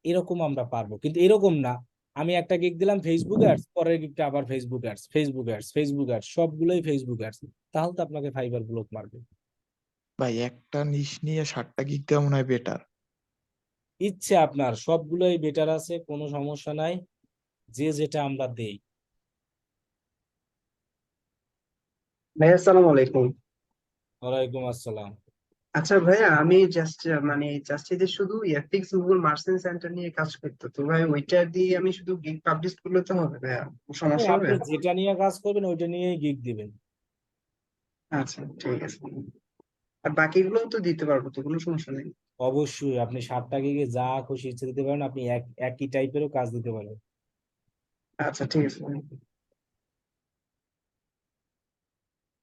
এরকম আমরা পারবো, কিন্তু এরকম না আমি একটা গিগ দিলাম ফেসবুক অ্যাডস, পরের গিগটা আবার Facebook ads, Facebook ads, Facebook ads, সবগুলোই ফেসবুক অ্যাডস। তাহলে তো আপনাকে ফাইবার ব্লক মারবে। ভাই একটা নিশ নিয়ে 7টা গিগ দেওয়া মনে হয় বেটার। ইচ্ছে আপনার, সবগুলোই বেটার আছে, কোনো সমস্যা নাই, যে যেটা আমরা দেই। ভাইয়া আসসালামু আলাইকুম। ওয়ালাইকুম আসসালাম। আচ্ছা ভাইয়া, আমি জাস্ট এই যে শুধু এফএক্স গুগল মার্চেন্ট সেন্টার নিয়ে কাজ করতে, তো ভাই ওইটা দিয়ে আমি শুধু গিগ পাবলিশ করলে তো হবে ভাইয়া? সমস্যা হবে? আপনি যেটা নিয়ে কাজ করবেন ওইটা নিয়েই গিগ দিবেন। আচ্ছা ঠিক আছে। আর বাকিগুলোও তো দিতে পারবো, তো কোনো সমস্যা নেই। অবশ্যই আপনি 7টা গিগে যা খুশি ইচ্ছে দিতে পারেন, আপনি একই টাইপেরও কাজ দিতে পারেন। আচ্ছা ঠিক আছে ভাই।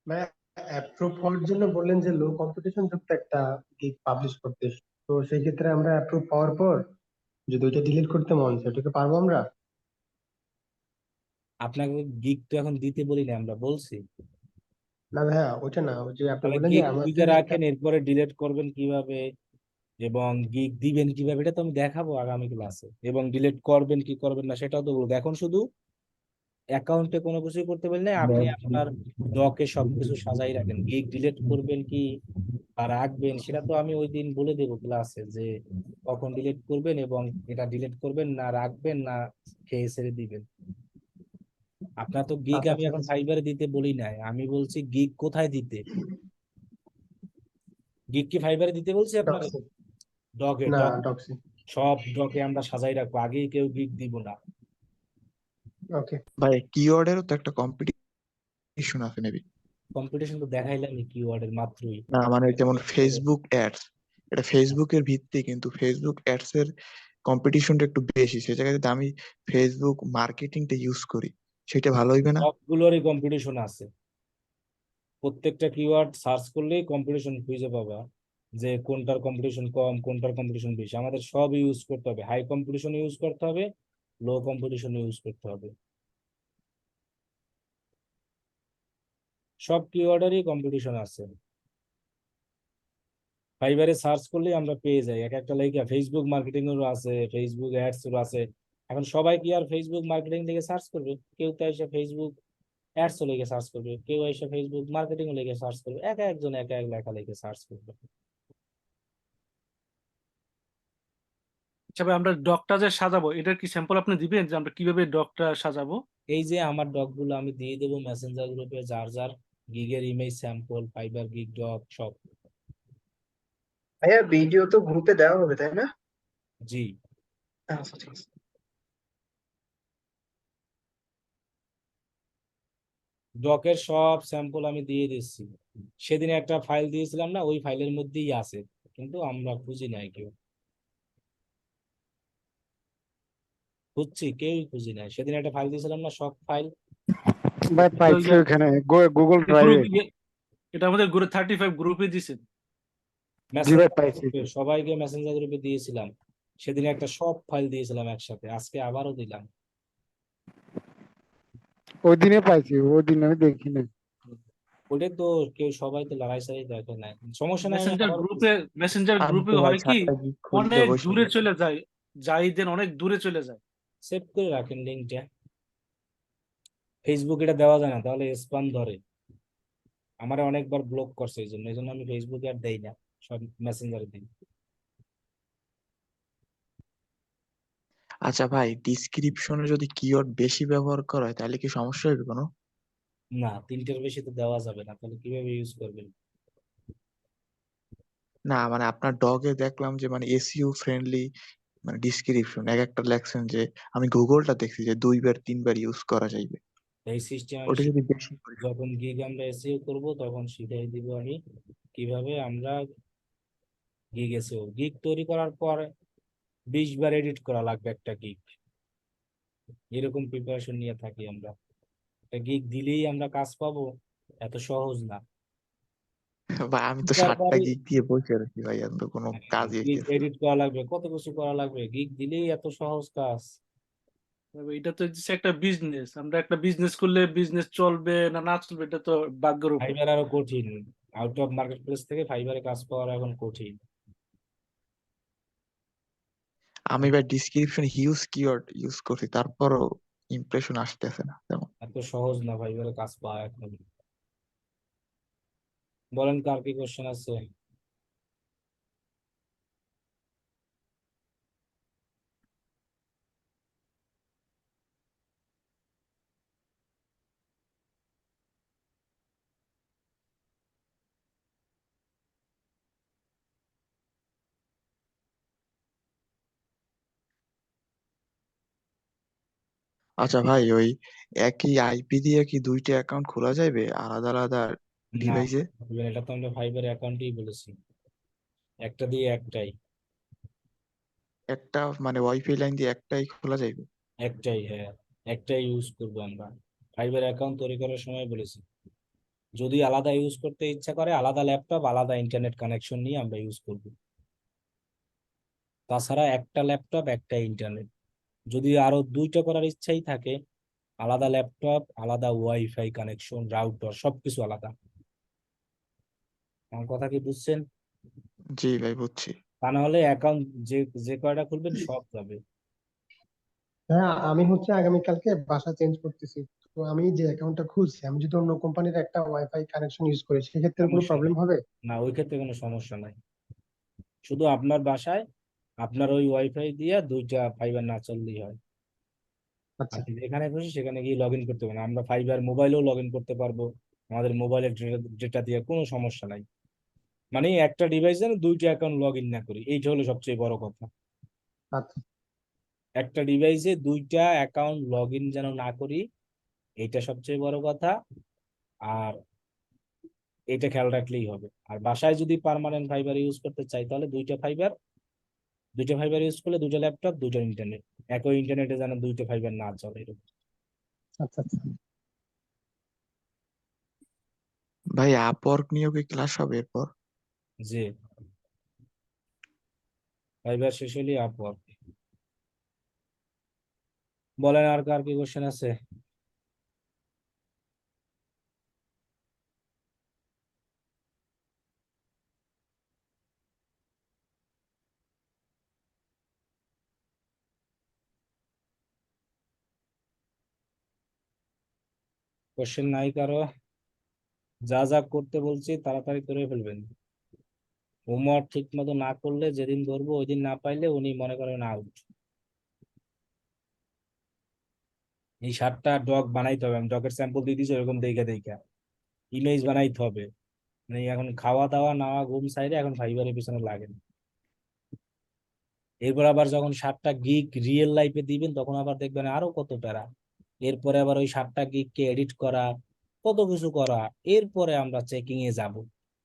ভাইয়া, অ্যাপ্রুভ হওয়ার জন্য বললেন যে লো কম্পিটিশন যুক্ত একটা গিগ পাবলিশ করতে, তো সেই ক্ষেত্রে আমরা অ্যাপ্রুভ পাওয়ার পর যদি ওইটা ডিলিট করতে মন চায় ওটাকে পারবো আমরা? আপনাকে গিগ তো এখন দিতে বলি না, আমরা বলছি। না ভাইয়া, ওইটা না, ওই যে আপনি তাহলে বললেন যে গিগ বুঝে আমাদের একটা। রাখেন, এরপরে ডিলিট করবেন কিভাবে এবং গিগ দিবেন কিভাবে এটা তো আমি দেখাবো আগামী ক্লাসে, এবং ডিলিট করবেন কি করবেন না সেটাও তো বলবো। এখন শুধু অ্যাকাউন্টে কোনো কিছুই করতে পারবেন না, আপনি আপনার ডকে সবকিছু সাজাই রাখেন, গিগ ডিলিট করবেন কি বা রাখবেন সেটা তো আমি ওই দিন বলে দেবো ক্লাসে, যে কখন ডিলিট করবেন এবং এটা ডিলিট করবেন না রাখবেন না খেয়ে ছেড়ে দিবেন। আপনার তো গিগ আচ্ছা আমি ঠিক এখন আছে। ফাইবারে দিতে বলি নাই, আমি বলছি গিগ কোথায় দিতে। গিগ কি ফাইবারে দিতে বলছি আপনাকে? ডক্সি। ডকে, না, ডক ডক্সি। সব ডকে আমরা সাজাই রাখবো, আগেই কেউ গিগ দিব না। ওকে। ভাই কিওয়ার্ডেরও তো একটা কম্পিটিশন আছে নেবি? কম্পিটিশন তো দেখাইলাম কিওয়ার্ডের মাত্রই। না মানে যেমন ফেসবুক অ্যাডস, এটা ফেসবুকের ভিত্তি, কিন্তু ফেসবুক অ্যাডস এর কম্পিটিশনটা একটু বেশি। সে জায়গায় যদি আমি ফেসবুক মার্কেটিংটা ইউজ করি সেটা ভালো হইবে না? সবগুলোরই কম্পিটিশন আছে, প্রত্যেকটা কিওয়ার্ড সার্চ করলেই কম্পিটিশন খুঁজে পাবা, যে কোনটার কম্পিটিশন কম কোনটার কম্পিটিশন বেশি। আমাদের সব ইউজ করতে হবে, হাই কম্পিটিশন ইউজ করতে হবে, লো কম্পিটিশন ইউজ করতে হবে, সব কিওয়ার্ডেরই কম্পিটিশন আছে। ফাইবারে সার্চ করলেই আমরা পেয়ে যাই, এক একটা লাইকা ফেসবুক মার্কেটিং এরও আছে, ফেসবুক অ্যাডস এরও আছে। এখন সবাই কি আর ফেসবুক মার্কেটিং লিখে সার্চ করবে? কেউ তো এসে ফেসবুক অ্যাডস লিখে সার্চ করবে, কেউ এসে ফেসবুক মার্কেটিং লিখে সার্চ করবে, এক একজন এক এক লেখা লিখে সার্চ করবে। আচ্ছা ভাই, আমরা ডকটা যে সাজাবো এটার কি স্যাম্পল আপনি দিবেন, যে আমরা কিভাবে ডকটা সাজাবো? এই যে আমার ডক গুলো আমি দিয়ে দেবো মেসেঞ্জার গ্রুপে, যার যার গিগের image sample, Fiverr gig doc সব। ভাইয়া ভিডিও তো গ্রুপে দেওয়া হবে তাই না? জি, আচ্ছা ঠিক আছে। ডকের সব স্যাম্পল আমি দিয়ে দিচ্ছি। সেদিন একটা ফাইল দিয়েছিলাম না, ওই ফাইলের মধ্যেই আছে, কিন্তু আমরা খুঁজি নাই, কেউ খুঁজছি কেউই খুঁজি নাই। সেদিন একটা ফাইল দিয়েছিলাম না, সব ফাইল ভাই এটা পাইছি ওখানে গুগল ড্রাইভে। গ্রুপে, এটা আমাদের গ্রুপ 35 গ্রুপে দিছেন। জি ভাই মেসেঞ্জার পাইছি। গ্রুপে সবাইকে মেসেঞ্জার গ্রুপে দিয়েছিলাম। সেদিন একটা সব ফাইল দিয়েছিলাম একসাথে, আজকে আবারও দিলাম। ওই দিনে পাইছি, ওই দিন আমি দেখি নাই। ওটা তো কেউ সবাই তো লড়াই দেখে নাই, সমস্যা নাই, আমি মেসেঞ্জার আবারও গ্রুপে, দিচ্ছি। মেসেঞ্জার আমি গ্রুপে তো ভাই হয় কি 7টা গিগ খুলতে অনেক বসে দূরে গেছি। চলে যায়, যাইদেন অনেক দূরে চলে যায়। সেভ করে রাখেন লিঙ্কটা। ফেসবুক এটা দেওয়া যায় না, তাহলে স্প্যাম ধরে। আমার অনেকবার ব্লক করছে, এই জন্য আমি ফেসবুকে আর দেই না, সব মেসেঞ্জারে দিই। আচ্ছা ভাই, ডিসক্রিপশনে যদি কিওয়ার্ড বেশি ব্যবহার করা হয় তাহলে কি সমস্যা হবে কোনো? না, 3টের বেশি তো দেওয়া যাবে না, তাহলে কিভাবে ইউজ করবেন? না মানে আপনার ডগে দেখলাম যে মানে এসইও ফ্রেন্ডলি মানে ডিসক্রিপশন এক একটা লেখছেন যে আমি গুগলটা দেখছি যে 2 বার 3 বার ইউজ করা যাইবে, এই সিস্টেম আমি ওটা যদি বেশি করে। যখন গিগ আমরা এসইও করব তখন শিখাই দিব আমি কিভাবে আমরা গিগ এসইও। গিগ তৈরি করার পর 20 বার এডিট করা লাগবে একটা গিগ, এরকম প্রিপারেশন নিয়ে থাকি আমরা। একটা গিগ দিলেই আমরা কাজ পাবো, এত সহজ না। বা আমি তো 7টা তারপরে গিগ দিয়ে বসে রয়েছি ভাই, আমি তো কোনো কাজই গিগ হইতেছে না। এডিট করা লাগবে, কত কিছু করা লাগবে, গিগ দিলেই এত সহজ কাজ। তবে এটা তো হচ্ছে একটা বিজনেস, আমরা একটা বিজনেস করলে বিজনেস চলবে না না চলবে এটা তো ভাগ্যের উপর। ফাইবার আরো কঠিন, আউট অফ মার্কেট প্লেস থেকে ফাইবারে কাজ পাওয়া এখন কঠিন। আমি ভাই ডিসক্রিপশন হিউজ কিওয়ার্ড ইউজ করছি, তারপরও ইমপ্রেশন আসতেছে না তেমন। এত সহজ না ফাইবারে কাজ পাওয়া এখন। বলেন কার কি কোশ্চেন আছে? আচ্ছা ভাই, ওই একই আইপি দিয়ে কি 2টা অ্যাকাউন্ট খোলা যাবে আলাদা আলাদা না, ডিভাইসে? এটা তো আমরা ফাইবারে অ্যাকাউন্টই বলেছি, একটা দিয়ে একটাই। একটা মানে ওয়াইফাই লাইন দিয়ে একটাই খোলা যাবে? একটাই, হ্যাঁ, একটাই ইউজ করবো আমরা। ফাইবার অ্যাকাউন্ট তৈরি করার সময় বলেছি যদি আলাদা ইউজ করতে ইচ্ছা করে আলাদা ল্যাপটপ আলাদা ইন্টারনেট কানেকশন নিয়ে আমরা ইউজ করব। তাছাড়া একটা ল্যাপটপ একটা ইন্টারনেট। যদি আরো 2টা করার ইচ্ছাই থাকে, আলাদা ল্যাপটপ আলাদা ওয়াইফাই কানেকশন রাউটার সবকিছু আলাদা। আমার কথা কি বুঝছেন? জি ভাই, বুঝছি। তা না হলে অ্যাকাউন্ট যে যে কয়টা খুলবেন সব যাবে। হ্যাঁ, আমি হচ্ছে আগামীকালকে বাসা চেঞ্জ করতেছি। তো আমি যে অ্যাকাউন্টটা খুলছি, আমি যদি অন্য কোম্পানির একটা ওয়াইফাই কানেকশন ইউজ করি সেক্ষেত্রে কোনো সমস্যা প্রবলেম নেই, হবে? না ওই ক্ষেত্রে কোনো সমস্যা নাই। শুধু আপনার বাসায় আপনার ওই ওয়াইফাই দিয়ে 2টা ফাইবার না চললেই হয়। আচ্ছা। আপনি যেখানে খুশি সেখানে গিয়ে লগ ইন করতে পারেন, আমরা ফাইবার মোবাইলেও লগ ইন করতে পারবো। আমাদের মোবাইলের ডেটা দিয়ে কোনো সমস্যা নাই। মানে একটা ডিভাইস যেন 2টা অ্যাকাউন্ট লগ ইন না করি, এইটা হলো সবচেয়ে বড় কথা। আচ্ছা। একটা ডিভাইসে 2টা অ্যাকাউন্ট লগ ইন যেন না করি, এইটা সবচেয়ে বড় কথা। আর এটা খেয়াল রাখলেই হবে। আর বাসায় যদি পার্মানেন্ট ফাইবার ইউজ করতে চাই তাহলে 2টা ফাইবার ইউজ করলে 2টা ল্যাপটপ 2টা ইন্টারনেট, একই ইন্টারনেটে যেন 2টা ফাইবার না চলে এরকম। আচ্ছা। আচ্ছা। ভাই আপওয়ার্ক নিয়েও কি ক্লাস হবে এরপর? যে ফাইবার শেষ হলে আপওয়ার্ক। বলেন আর কার কি কোশ্চেন আছে? কোশ্চেন নাই কারো? যা যা করতে বলছি তাড়াতাড়ি করে ফেলবেন। হোমওয়ার্ক ঠিক মতো না করলে যেদিন ধরবো ওই দিন না পাইলে উনি মনে করেন আউট। এই 7টা ডগ বানাইতে হবে, আমি ডগের স্যাম্পল দিয়ে দিচ্ছি ওরকম দেখে দেখে ইমেজ বানাইতে হবে। মানে এখন খাওয়া দাওয়া নাওয়া ঘুম সাইডে এখন ফাইবারের পিছনে লাগেন। এরপর আবার যখন 7টা গিগ রিয়েল লাইফে দিবেন তখন আবার দেখবেন আরো কত প্যারা। এরপরে আবার ওই 7টা গিগকে এডিট করা, কত কিছু করা। এরপরে আমরা চেকিং এ যাব।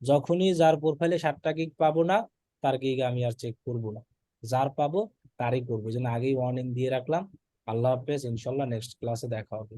যখনই যার প্রোফাইলে 7টা গিগ পাবো না, তার গিগ আমি আর চেক করব না। যার পাবো তারই করবো, যেন আগেই ওয়ার্নিং দিয়ে রাখলাম। আল্লাহ হাফেজ, ইনশাল্লাহ নেক্সট ক্লাসে দেখা হবে।